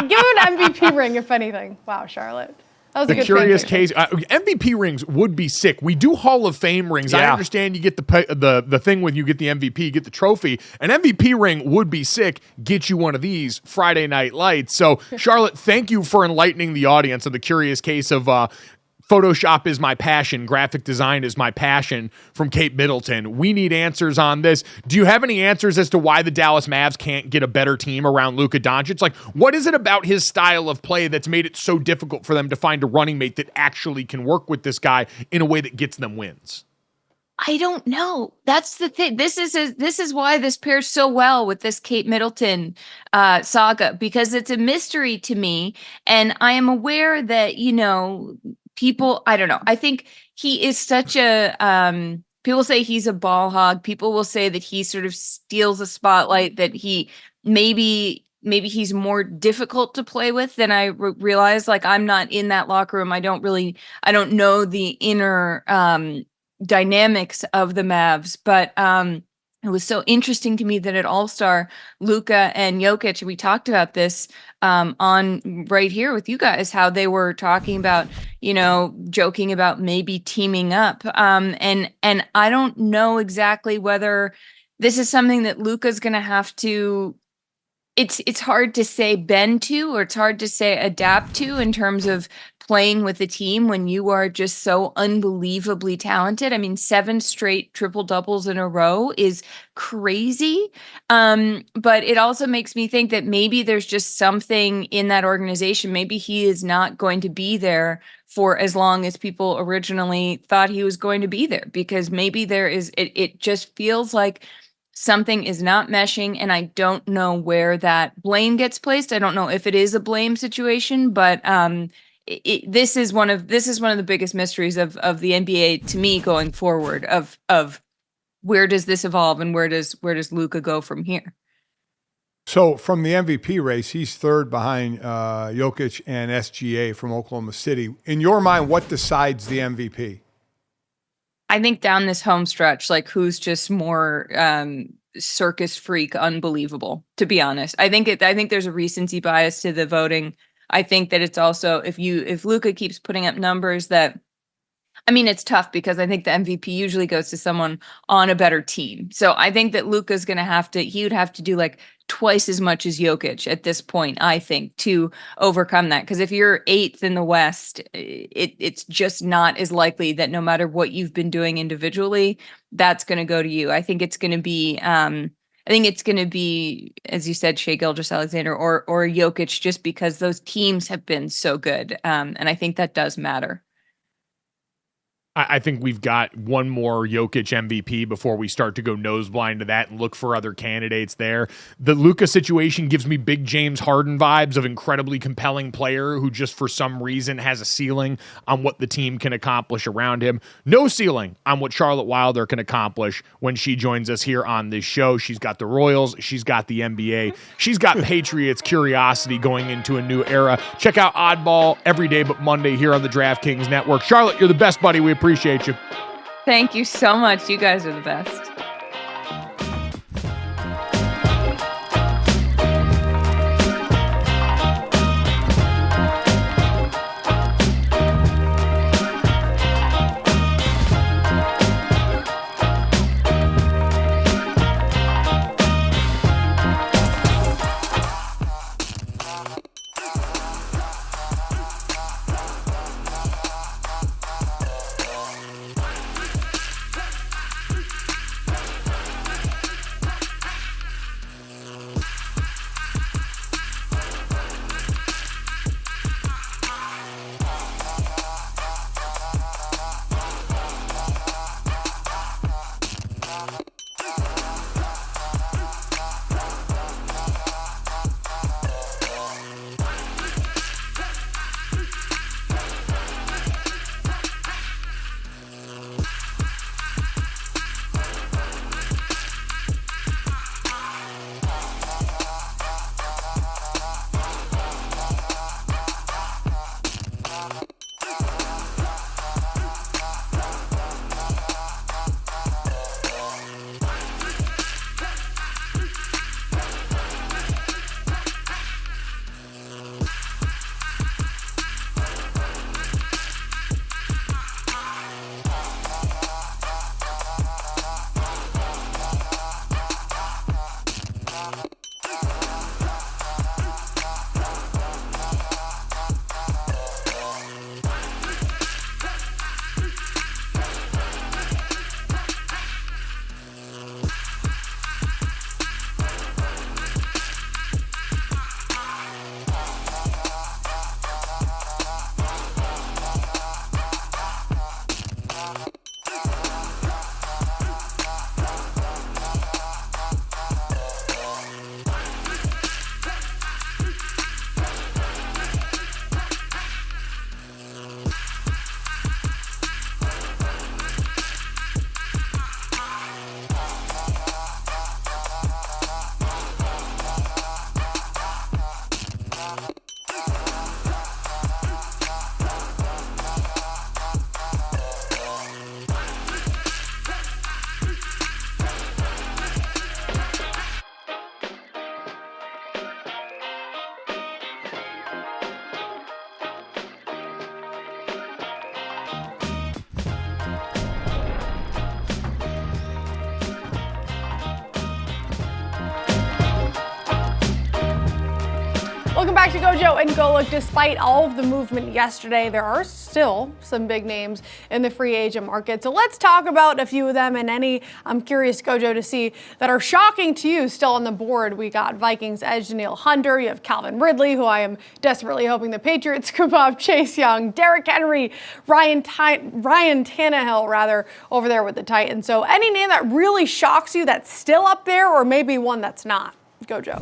Give him an MVP ring, if anything. Wow, Charlotte. That was a good curious case. MVP rings would be sick. We do Hall of Fame rings. Yeah. I understand you get the thing with you get the MVP, you get the trophy. An MVP ring would be sick. Get you one of these Friday Night Lights. So, Charlotte, thank you for enlightening the audience of the curious case of Photoshop is my passion. Graphic design is my passion from Kate Middleton. We need answers on this. Do you have any answers as to why the Dallas Mavs can't get a better team around Luka Doncic? Like, what is it about his style of play that's made it so difficult for them to find a running mate that actually can work with this guy in a way that gets them wins? I don't know. That's the thing. This is why this pairs so well with this Kate Middleton saga, because it's a mystery to me. And I am aware that, people, I don't know. I think he is such a people say he's a ball hog. People will say that he sort of steals the spotlight, that he maybe he's more difficult to play with than I realize. Like, I'm not in that locker room. I don't know the inner dynamics of the Mavs, but it was so interesting to me that at All-Star, Luka and Jokic, we talked about this on right here with you guys, how they were talking about, joking about maybe teaming up. And I don't know exactly whether this is something that Luka's going to have to, it's hard to say bend to, or it's hard to say adapt to in terms of playing with a team when you are just so unbelievably talented. I mean, 7 straight triple doubles in a row is crazy. But it also makes me think that maybe there's just something in that organization. Maybe he is not going to be there for as long as people originally thought he was going to be there, because maybe it just feels like something is not meshing, and I don't know where that blame gets placed. I don't know if it is a blame situation, but this is one of the biggest mysteries of the NBA to me going forward. Of where does this evolve, and where does Luka go from here? So from the MVP race, he's third behind Jokic and SGA from Oklahoma City. In your mind, what decides the MVP? I think down this home stretch, like, who's just more circus freak, unbelievable, to be honest. I think there's a recency bias to the voting. I think that it's also, if Luka keeps putting up numbers that, I mean, it's tough because I think the MVP usually goes to someone on a better team. So I think that Luka's going to he would have to do like twice as much as Jokic at this point, I think, to overcome that. Because if you're 8th in the West, it's just not as likely that no matter what you've been doing individually, that's going to go to you. I think it's going to be, as you said, Shai Gilgeous-Alexander or Jokic, just because those teams have been so good. And I think that does matter. I think we've got one more Jokic MVP before we start to go nose blind to that and look for other candidates there. The Luka situation gives me big James Harden vibes of incredibly compelling player who just for some reason has a ceiling on what the team can accomplish around him. No ceiling on what Charlotte Wilder can accomplish when she joins us here on this show. She's got the Royals. She's got the NBA. She's got Patriots curiosity going into a new era. Check out Oddball every day but Monday here on the DraftKings Network. Charlotte, you're the best, buddy. We appreciate you. Thank you so much. You guys are the best. Welcome back to GoJo and Golic. Despite all of the movement yesterday, there are still some big names in the free agent market. So let's talk about a few of them and any, I'm curious, GoJo, to see that are shocking to you still on the board. We got Vikings edge Danielle Hunter. You have Calvin Ridley, who I am desperately hoping the Patriots scoop up. Chase Young, Derrick Henry, Ryan Tannehill, over there with the Titans. So any name that really shocks you that's still up there, or maybe one that's not? GoJo.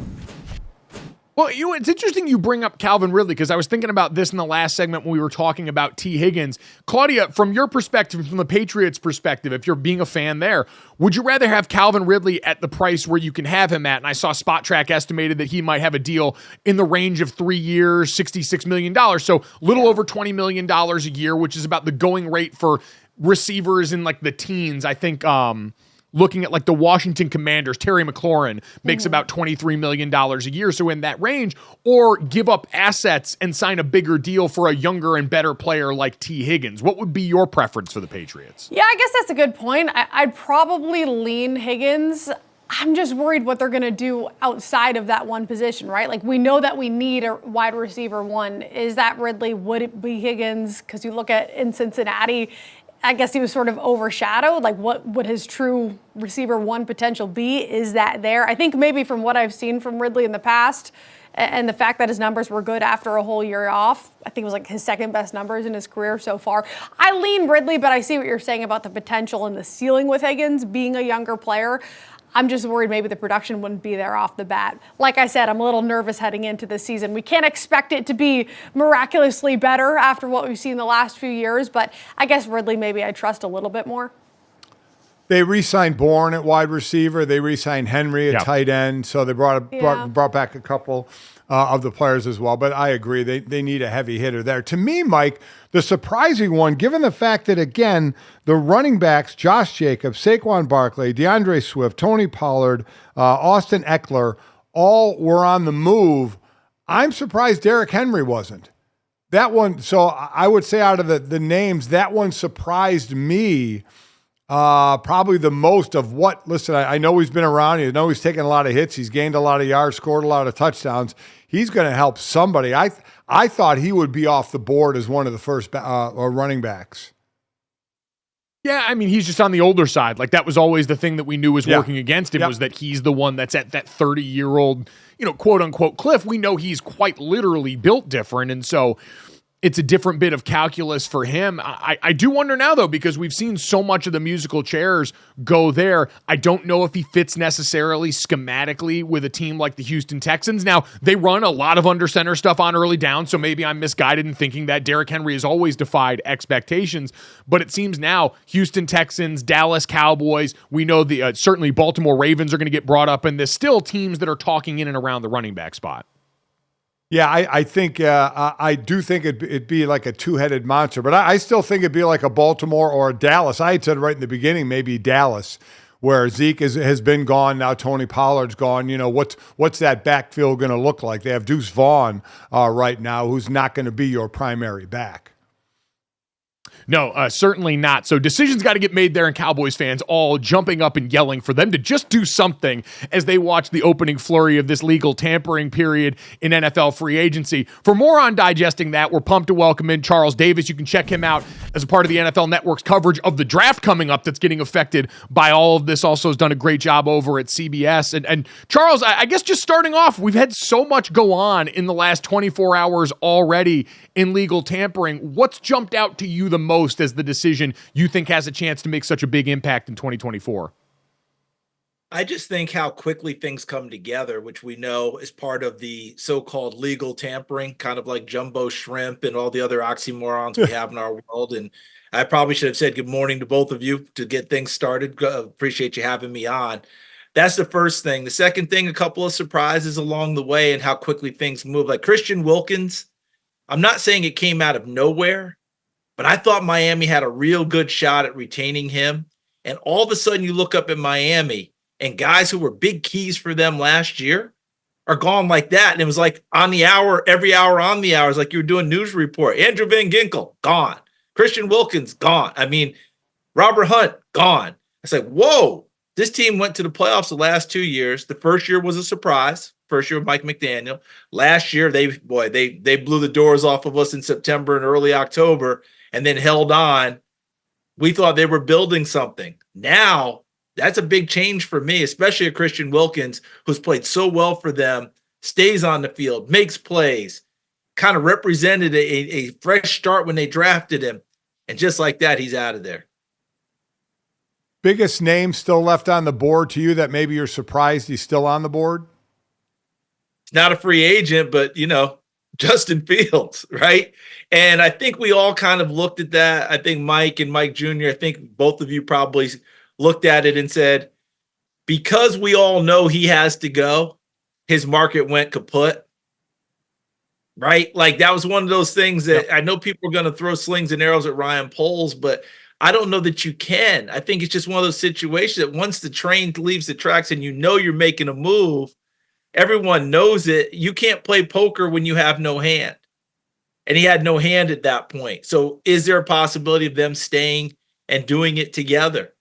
Well, it's interesting you bring up Calvin Ridley, because I was thinking about this in the last segment when we were talking about T. Higgins. Claudia, from your perspective, from the Patriots' perspective, if you're being a fan there, would you rather have Calvin Ridley at the price where you can have him at? And I saw Spot Track estimated that he might have a deal in the range of 3 years, $66 million. So a little over $20 million a year, which is about the going rate for receivers in like the teens. I think, looking at like the Washington Commanders, Terry McLaurin makes about $23 million a year. So in that range, or give up assets and sign a bigger deal for a younger and better player like T. Higgins. What would be your preference for the Patriots? Yeah, I guess that's a good point. I'd probably lean Higgins. I'm just worried what they're going to do outside of that one position, right? Like, we know that we need a wide receiver one. Is that Ridley? Would it be Higgins? Because you look at in Cincinnati, I guess he was sort of overshadowed. Like, what would his true receiver one potential be? Is that there? I think maybe from what I've seen from Ridley in the past, and the fact that his numbers were good after a whole year off, I think it was like his second best numbers in his career so far. I lean Ridley, but I see what you're saying about the potential and the ceiling with Higgins being a younger player. I'm just worried maybe the production wouldn't be there off the bat. Like I said, I'm a little nervous heading into this season. We can't expect it to be miraculously better after what we've seen the last few years, but I guess Ridley maybe I trust a little bit more. They re-signed Bourne at wide receiver. They re-signed Henry at tight end. So they brought back a couple of the players as well. But I agree, they need a heavy hitter there. To me, Mike, the surprising one, given the fact that, again, the running backs, Josh Jacobs, Saquon Barkley, DeAndre Swift, Tony Pollard, Austin Eckler, all were on the move. I'm surprised Derrick Henry wasn't. That one, so I would say out of the names, that one surprised me probably the most of what, listen, I know he's been around. I know he's taken a lot of hits. He's gained a lot of yards, scored a lot of touchdowns. He's going to help somebody. I thought he would be off the board as one of the first running backs. Yeah, I mean, he's just on the older side. Like, that was always the thing that we knew was working against him, was that he's the one that's at that 30-year-old, quote-unquote cliff. We know he's quite literally built different, and so it's a different bit of calculus for him. I do wonder now, though, because we've seen so much of the musical chairs go there. I don't know if he fits necessarily schematically with a team like the Houston Texans. Now, they run a lot of under center stuff on early down, so maybe I'm misguided in thinking that Derrick Henry has always defied expectations. But it seems now Houston Texans, Dallas Cowboys, we know the certainly Baltimore Ravens are going to get brought up in this. Still teams that are talking in and around the running back spot. Yeah, I think I do think it'd be like a two-headed monster, but I still think it'd be like a Baltimore or a Dallas. I had said right in the beginning, maybe Dallas, where Zeke has been gone, now Tony Pollard's gone. What's that backfield going to look like? They have Deuce Vaughn right now, who's not going to be your primary back. No, certainly not. So decisions got to get made there, and Cowboys fans all jumping up and yelling for them to just do something as they watch the opening flurry of this legal tampering period in NFL free agency. For more on digesting that, we're pumped to welcome in Charles Davis. You can check him out as a part of the NFL Network's coverage of the draft coming up that's getting affected by all of this. Also has done a great job over at CBS. And Charles, I guess just starting off, we've had so much go on in the last 24 hours already in legal tampering. What's jumped out to you the most as the decision you think has a chance to make such a big impact in 2024? I just think how quickly things come together, which we know is part of the so-called legal tampering, kind of like jumbo shrimp and all the other oxymorons we have in our world. And I probably should have said good morning to both of you to get things started. Appreciate you having me on. That's the first thing. The second thing, a couple of surprises along the way and how quickly things move. Like Christian Wilkins, I'm not saying it came out of nowhere, but I thought Miami had a real good shot at retaining him. And all of a sudden you look up at Miami and guys who were big keys for them last year are gone like that. And it was like on the hour, every hour on the hour. It's like you were doing news report. Andrew Van Ginkel, gone. Christian Wilkins, gone. I mean, Robert Hunt, gone. It's like, whoa. This team went to the playoffs the last 2 years. The first year was a surprise. First year with Mike McDaniel. Last year, they blew the doors off of us in September and early October and then held on. We thought they were building something. Now, that's a big change for me, especially a Christian Wilkins who's played so well for them, stays on the field, makes plays, kind of represented a fresh start when they drafted him. And just like that, he's out of there. Biggest name still left on the board to you that maybe you're surprised he's still on the board? Not a free agent, but, Justin Fields, right? And I think we all kind of looked at that. I think Mike and Mike Jr., I think both of you probably looked at it and said, because we all know he has to go, his market went kaput, right? Like that was one of those things that I know people are going to throw slings and arrows at Ryan Poles, but I don't know that you can. I think it's just one of those situations that once the train leaves the tracks and you're making a move, everyone knows it. You can't play poker when you have no hand. And he had no hand at that point. So is there a possibility of them staying and doing it together?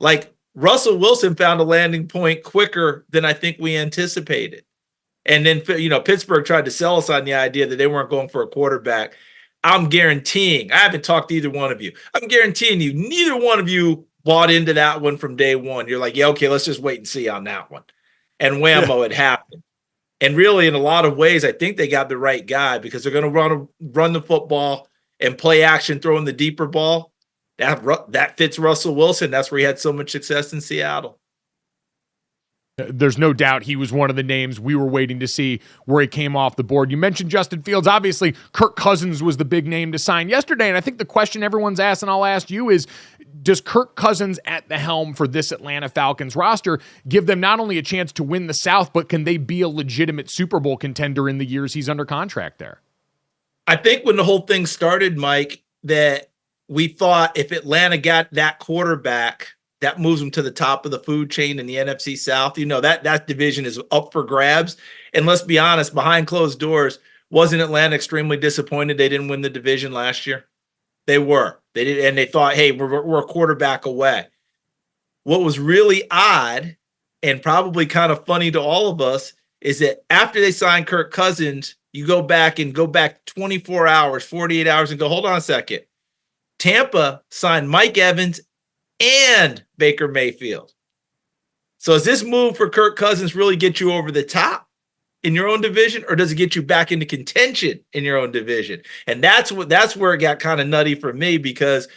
Like Russell Wilson found a landing point quicker than I think we anticipated. And then, Pittsburgh tried to sell us on the idea that they weren't going for a quarterback. I'm guaranteeing, I haven't talked to either one of you. I'm guaranteeing you, neither one of you bought into that one from day one. You're like, yeah, okay, let's just wait and see on that one. And whammo, it happened. And really, in a lot of ways, I think they got the right guy because they're going to run the football and play action, throwing the deeper ball. That fits Russell Wilson. That's where he had so much success in Seattle. There's no doubt he was one of the names we were waiting to see where he came off the board. You mentioned Justin Fields. Obviously, Kirk Cousins was the big name to sign yesterday. And I think the question everyone's asked, and I'll ask you, is does Kirk Cousins at the helm for this Atlanta Falcons roster give them not only a chance to win the South, but can they be a legitimate Super Bowl contender in the years he's under contract there? I think when the whole thing started, Mike, that we thought if Atlanta got that quarterback, that moves them to the top of the food chain in the NFC South. That division is up for grabs. And let's be honest, behind closed doors, wasn't Atlanta extremely disappointed they didn't win the division last year? They were. They did, and they thought, hey, we're a quarterback away. What was really odd and probably kind of funny to all of us is that after they signed Kirk Cousins, you go back 24 hours, 48 hours and go, hold on a second. Tampa signed Mike Evans and Baker Mayfield. So does this move for Kirk Cousins really get you over the top in your own division, or does it get you back into contention in your own division? And that's where it got kind of nutty for me, because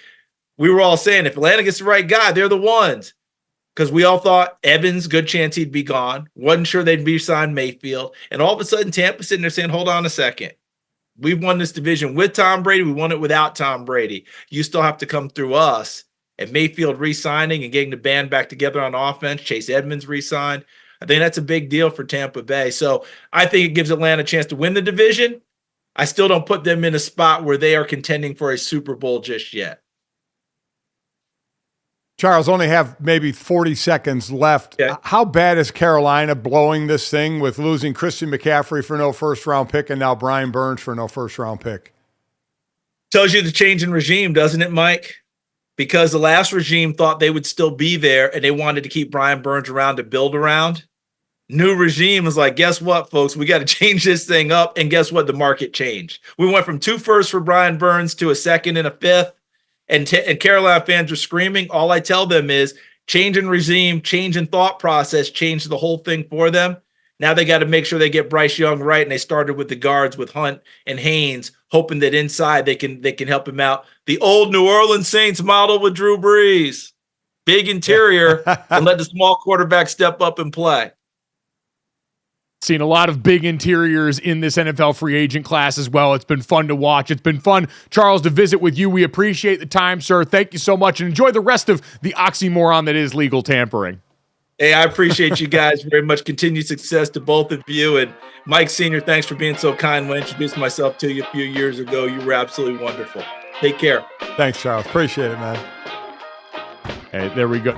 we were all saying if Atlanta gets the right guy, they're the ones. Because we all thought Evans, good chance he'd be gone. Wasn't sure they'd re-sign Mayfield. And all of a sudden, Tampa's sitting there saying, hold on a second. We've won this division with Tom Brady. We won it without Tom Brady. You still have to come through us. And Mayfield re-signing and getting the band back together on offense. Chase Edmonds re-signed. I think that's a big deal for Tampa Bay. So I think it gives Atlanta a chance to win the division. I still don't put them in a spot where they are contending for a Super Bowl just yet. Charles, only have maybe 40 seconds left. Yeah. How bad is Carolina blowing this thing with losing Christian McCaffrey for no first-round pick and now Brian Burns for no first-round pick? Tells you the change in regime, doesn't it, Mike? Because the last regime thought they would still be there and they wanted to keep Brian Burns around to build around. New regime is like, guess what, folks? We got to change this thing up. And guess what? The market changed. We went from 2 firsts for Brian Burns to a 2nd and a 5th. And Carolina fans are screaming. All I tell them is change in regime, change in thought process, change the whole thing for them. Now they got to make sure they get Bryce Young right. And they started with the guards with Hunt and Haynes, hoping that inside they can help him out. The old New Orleans Saints model with Drew Brees. Big interior and let the small quarterback step up and play. Seen a lot of big interiors in this NFL free agent class as well. It's been fun to watch. It's been fun, Charles, to visit with you. We appreciate the time, sir. Thank you so much, and enjoy the rest of the oxymoron that is legal tampering. Hey, I appreciate you guys very much. Continued success to both of you. And Mike Sr., thanks for being so kind. When I introduced myself to you a few years ago, you were absolutely wonderful. Take care. Thanks, Charles. Appreciate it, man. Hey, there we go.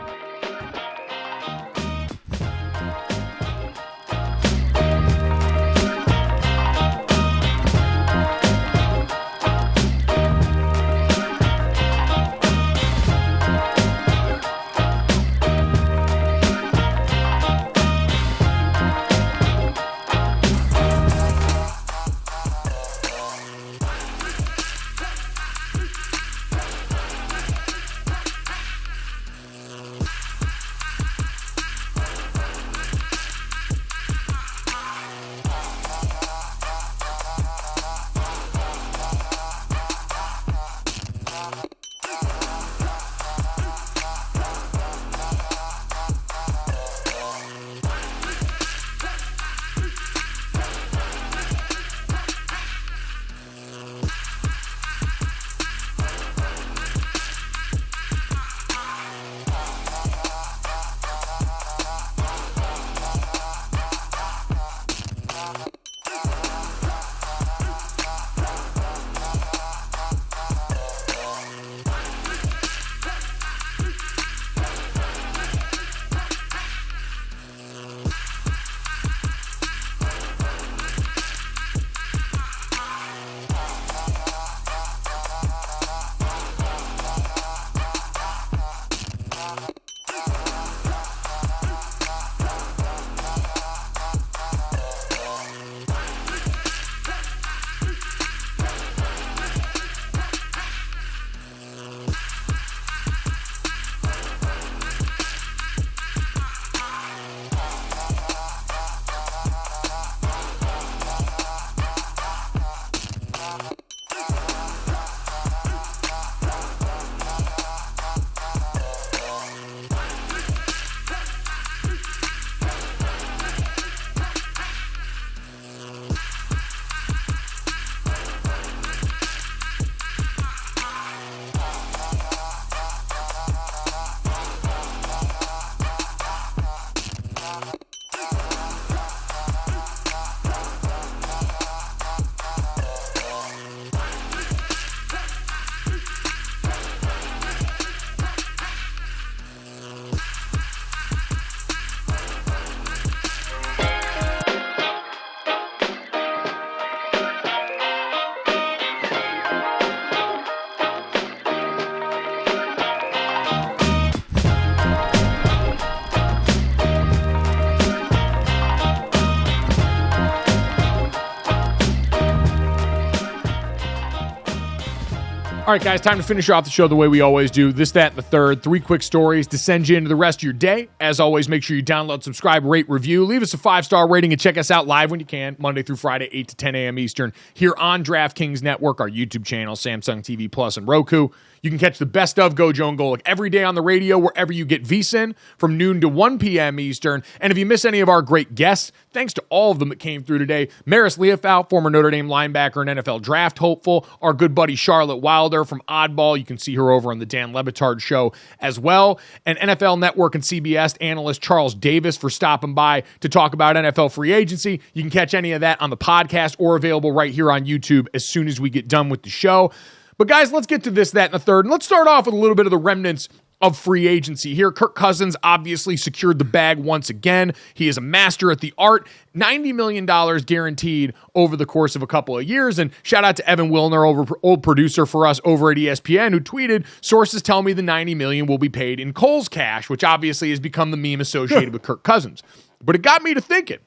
All right, guys, time to finish off the show the way we always do. This, that, and the third. 3 quick stories to send you into the rest of your day. As always, make sure you download, subscribe, rate, review. Leave us a 5-star rating and check us out live when you can, Monday through Friday, 8 to 10 a.m. Eastern, here on DraftKings Network, our YouTube channel, Samsung TV Plus, and Roku. You can catch the best of GoJo and Golic every day on the radio, wherever you get VSiN, from noon to 1 p.m. Eastern. And if you miss any of our great guests, thanks to all of them that came through today. Marist Liufau, former Notre Dame linebacker and NFL draft hopeful. Our good buddy Charlotte Wilder from Oddball. You can see her over on the Dan Le Batard show as well. And NFL Network and CBS analyst Charles Davis for stopping by to talk about NFL free agency. You can catch any of that on the podcast or available right here on YouTube as soon as we get done with the show. But guys, let's get to this, that, and the third. And let's start off with a little bit of the remnants of free agency here. Kirk Cousins obviously secured the bag once again. He is a master at the art. $90 million guaranteed over the course of a couple of years. And shout out to Evan Wilner, old producer for us over at ESPN, who tweeted, sources tell me the $90 million will be paid in Cole's cash, which obviously has become the meme associated with Kirk Cousins. But it got me to thinking.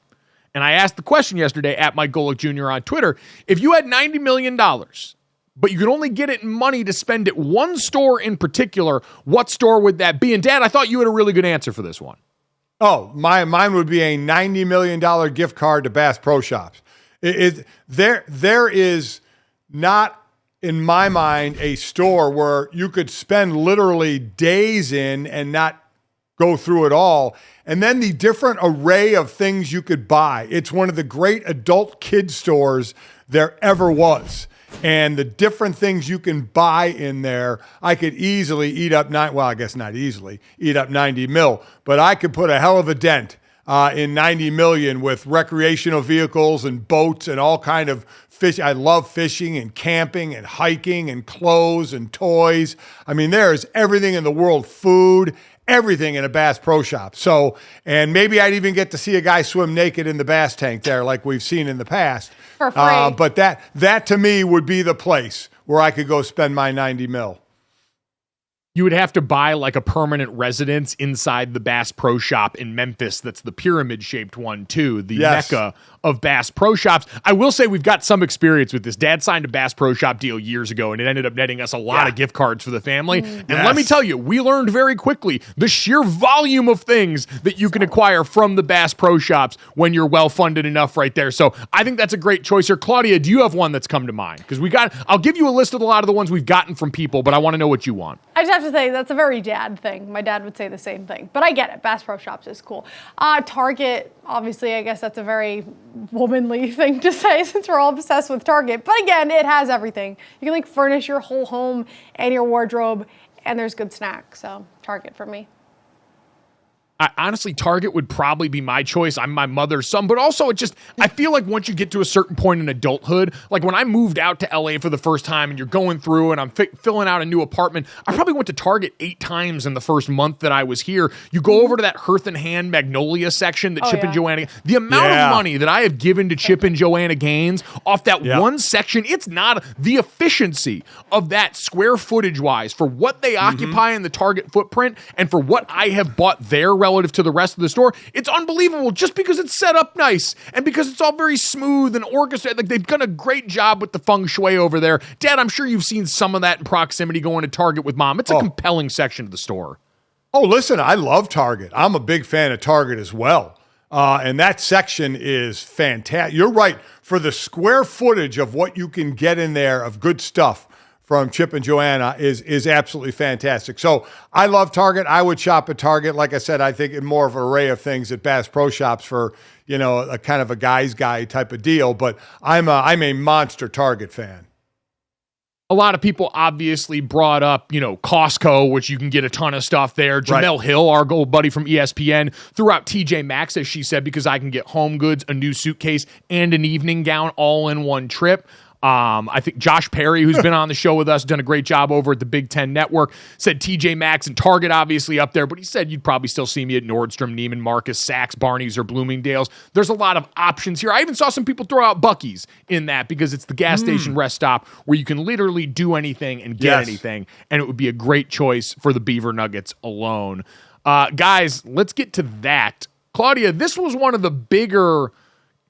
And I asked the question yesterday at Mike Golic Jr. on Twitter, if you had $90 million, but you could only get it in money to spend at one store in particular, what store would that be? And Dad, I thought you had a really good answer for this one. Oh, mine would be a $90 million gift card to Bass Pro Shops. There is not, in my mind, a store where you could spend literally days in and not go through it all. And then the different array of things you could buy. It's one of the great adult kid stores there ever was. And the different things you can buy in there, I could easily eat up eat up 90 mil, but I could put a hell of a dent in 90 million with recreational vehicles and boats and all kind of fish. I love fishing and camping and hiking and clothes and toys. I mean, there's everything in the world, food, everything in a Bass Pro Shop. So, and maybe I'd even get to see a guy swim naked in the bass tank there like we've seen in the past. For free. But that to me would be the place where I could go spend my 90 mil. You would have to buy like a permanent residence inside the Bass Pro Shop in Memphis. That's the pyramid-shaped one, too. The Mecca of Bass Pro Shops. I will say we've got some experience with this. Dad signed a Bass Pro Shop deal years ago, and it ended up netting us a lot of gift cards for the family. And let me tell you, we learned very quickly the sheer volume of things that you can acquire from the Bass Pro Shops when you're well-funded enough right there. So I think that's a great choice here. Claudia, do you have one that's come to mind? Because I'll give you a list of a lot of the ones we've gotten from people, but I want to know what you want. I just have to say, that's a very dad thing. My dad would say the same thing, but I get it. Bass Pro Shops is cool. Target, obviously, I guess that's a very womanly thing to say since we're all obsessed with Target. But again, it has everything. You can like furnish your whole home and your wardrobe, and there's good snacks. So Target for me. Honestly, Target would probably be my choice. I'm my mother's son, but also I feel like once you get to a certain point in adulthood, like when I moved out to LA for the first time and you're going through and I'm filling out a new apartment, I probably went to Target 8 times in the first month that I was here. You go over to that Hearth and Hand Magnolia section that Chip and Joanna, the amount of money that I have given to Chip and Joanna Gaines off that one section, it's not the efficiency of that square footage wise for what they occupy in the Target footprint and for what I have bought there relative to the rest of the store. It's unbelievable just because it's set up nice and because it's all very smooth and orchestrated. Like they've done a great job with the feng shui over there. Dad, I'm sure you've seen some of that in proximity going to Target with Mom. It's a compelling section of the store. Oh, listen, I love Target. I'm a big fan of Target as well. And that section is fantastic. You're right. For the square footage of what you can get in there of good stuff from Chip and Joanna is absolutely fantastic. So I love Target. I would shop at Target. Like I said, I think in more of an array of things at Bass Pro Shops for, a kind of a guy's guy type of deal. But I'm a monster Target fan. A lot of people obviously brought up, Costco, which you can get a ton of stuff there. Jamel Hill, our old buddy from ESPN, threw out TJ Maxx, as she said, because I can get home goods, a new suitcase, and an evening gown all in one trip. I think Josh Perry, who's been on the show with us, done a great job over at the Big Ten Network, said TJ Maxx and Target obviously up there, but he said you'd probably still see me at Nordstrom, Neiman Marcus, Saks, Barney's, or Bloomingdale's. There's a lot of options here. I even saw some people throw out Buc-ee's in that because it's the gas station rest stop where you can literally do anything and get anything, and it would be a great choice for the Beaver Nuggets alone. Guys, let's get to that. Claudia, this was one of the bigger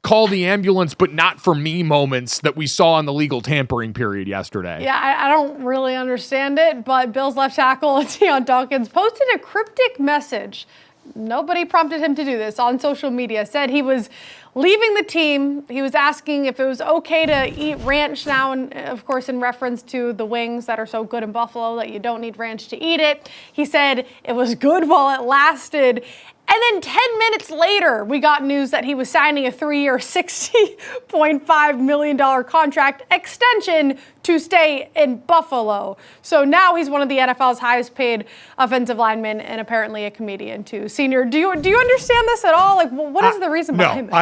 call the ambulance, but not for me moments that we saw in the legal tampering period yesterday. Yeah, I don't really understand it, but Bills left tackle Deion Dawkins posted a cryptic message. Nobody prompted him to do this on social media. Said he was leaving the team. He was asking if it was okay to eat ranch now, and of course in reference to the wings that are so good in Buffalo that you don't need ranch to eat it. He said it was good while it lasted. And then 10 minutes later, we got news that he was signing a 3-year, $60.5 million contract extension to stay in Buffalo. So now he's one of the NFL's highest paid offensive linemen and apparently a comedian too. Senior, do you understand this at all? Like, what is the reason behind this?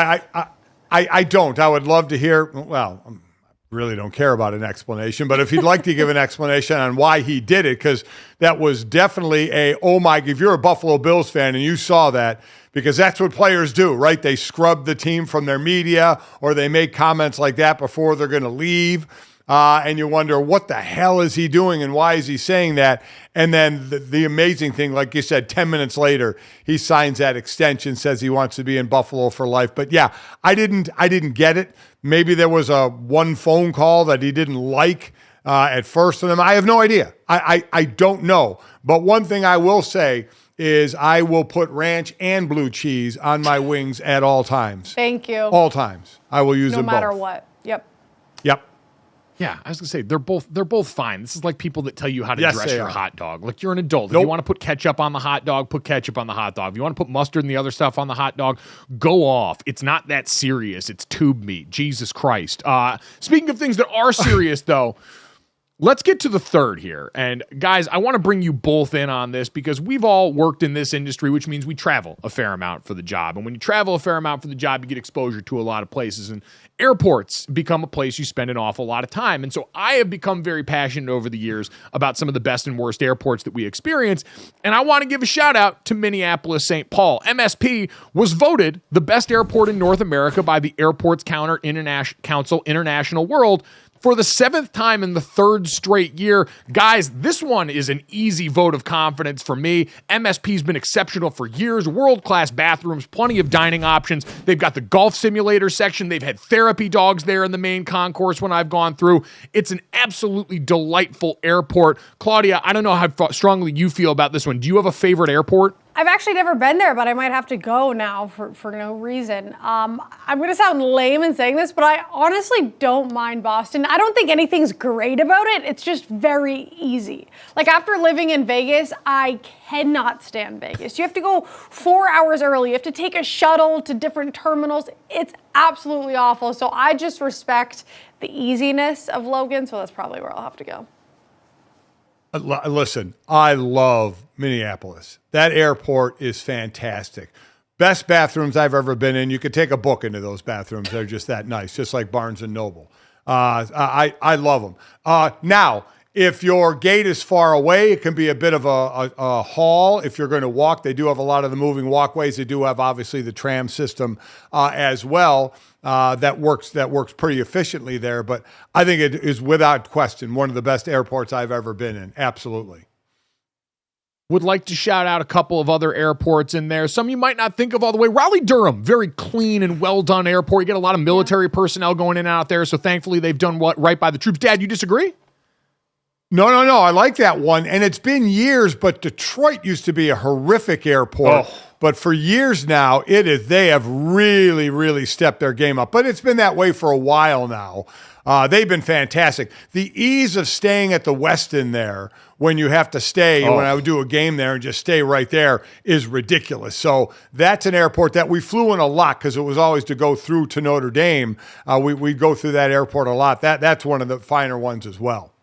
I don't. I would love to hear, well, really don't care about an explanation, but if he'd like to give an explanation on why he did it, because that was definitely if you're a Buffalo Bills fan and you saw that, because that's what players do, right? They scrub the team from their media or they make comments like that before they're going to leave. And you wonder, what the hell is he doing and why is he saying that? And then the amazing thing, like you said, 10 minutes later, he signs that extension, says he wants to be in Buffalo for life. But yeah, I didn't get it. Maybe there was one phone call that he didn't like at first from them. I have no idea. I don't know. But one thing I will say is I will put ranch and blue cheese on my wings at all times. Thank you. All times. I will use them both. No matter what. Yep. Yeah, I was gonna say they're both fine. This is like people that tell you how to dress your hot dog. Like, you're an adult. If you want to put ketchup on the hot dog, put ketchup on the hot dog. If you want to put mustard and the other stuff on the hot dog, go off. It's not that serious. It's tube meat. Jesus Christ. Speaking of things that are serious, though, let's get to the third here. And guys, I want to bring you both in on this because we've all worked in this industry, which means we travel a fair amount for the job. And when you travel a fair amount for the job, you get exposure to a lot of places. And airports become a place you spend an awful lot of time. And so I have become very passionate over the years about some of the best and worst airports that we experience. And I want to give a shout out to Minneapolis-St. Paul. MSP was voted the best airport in North America by the Airports Council International World for the 7th time in the 3rd straight year. Guys, this one is an easy vote of confidence for me. MSP's been exceptional for years. World-class bathrooms, plenty of dining options. They've got the golf simulator section. They've had therapy dogs there in the main concourse when I've gone through. It's an absolutely delightful airport. Claudia, I don't know how strongly you feel about this one. Do you have a favorite airport? I've actually never been there, but I might have to go now for no reason. I'm going to sound lame in saying this, but I honestly don't mind Boston. I don't think anything's great about it. It's just very easy. Like, after living in Vegas, I cannot stand Vegas. You have to go 4 hours early. You have to take a shuttle to different terminals. It's absolutely awful. So I just respect the easiness of Logan, so that's probably where I'll have to go. Listen, I love Minneapolis. That airport is fantastic. Best bathrooms I've ever been in. You could take a book into those bathrooms. They're just that nice, just like Barnes & Noble. I love them. Now, if your gate is far away, it can be a bit of a haul. If you're going to walk, they do have a lot of the moving walkways. They do have, obviously, the tram system as well. That works pretty efficiently there. But I think it is without question one of the best airports I've ever been in. Absolutely. Would like to shout out a couple of other airports in there. Some you might not think of all the way. Raleigh-Durham, very clean and well-done airport. You get a lot of military personnel going in and out there, so thankfully they've done right by the troops. Dad, you disagree? No. I like that one. And it's been years, but Detroit used to be a horrific airport. Oh. But for years now, they have really, really stepped their game up. But it's been that way for a while now. They've been fantastic. The ease of staying at the Westin there when you have to stay, when I would do a game there and just stay right there, is ridiculous. So that's an airport that we flew in a lot because it was always to go through to Notre Dame. We'd go through that airport a lot. That's one of the finer ones as well.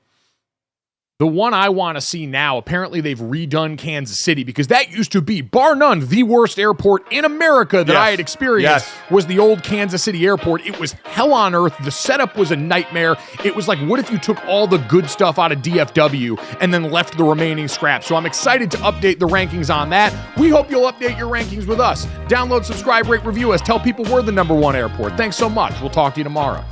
The one I want to see now, apparently they've redone Kansas City because that used to be, bar none, the worst airport in America that I had experienced was the old Kansas City airport. It was hell on earth. The setup was a nightmare. It was like, what if you took all the good stuff out of DFW and then left the remaining scrap? So I'm excited to update the rankings on that. We hope you'll update your rankings with us. Download, subscribe, rate, review us. Tell people we're the #1 airport. Thanks so much. We'll talk to you tomorrow.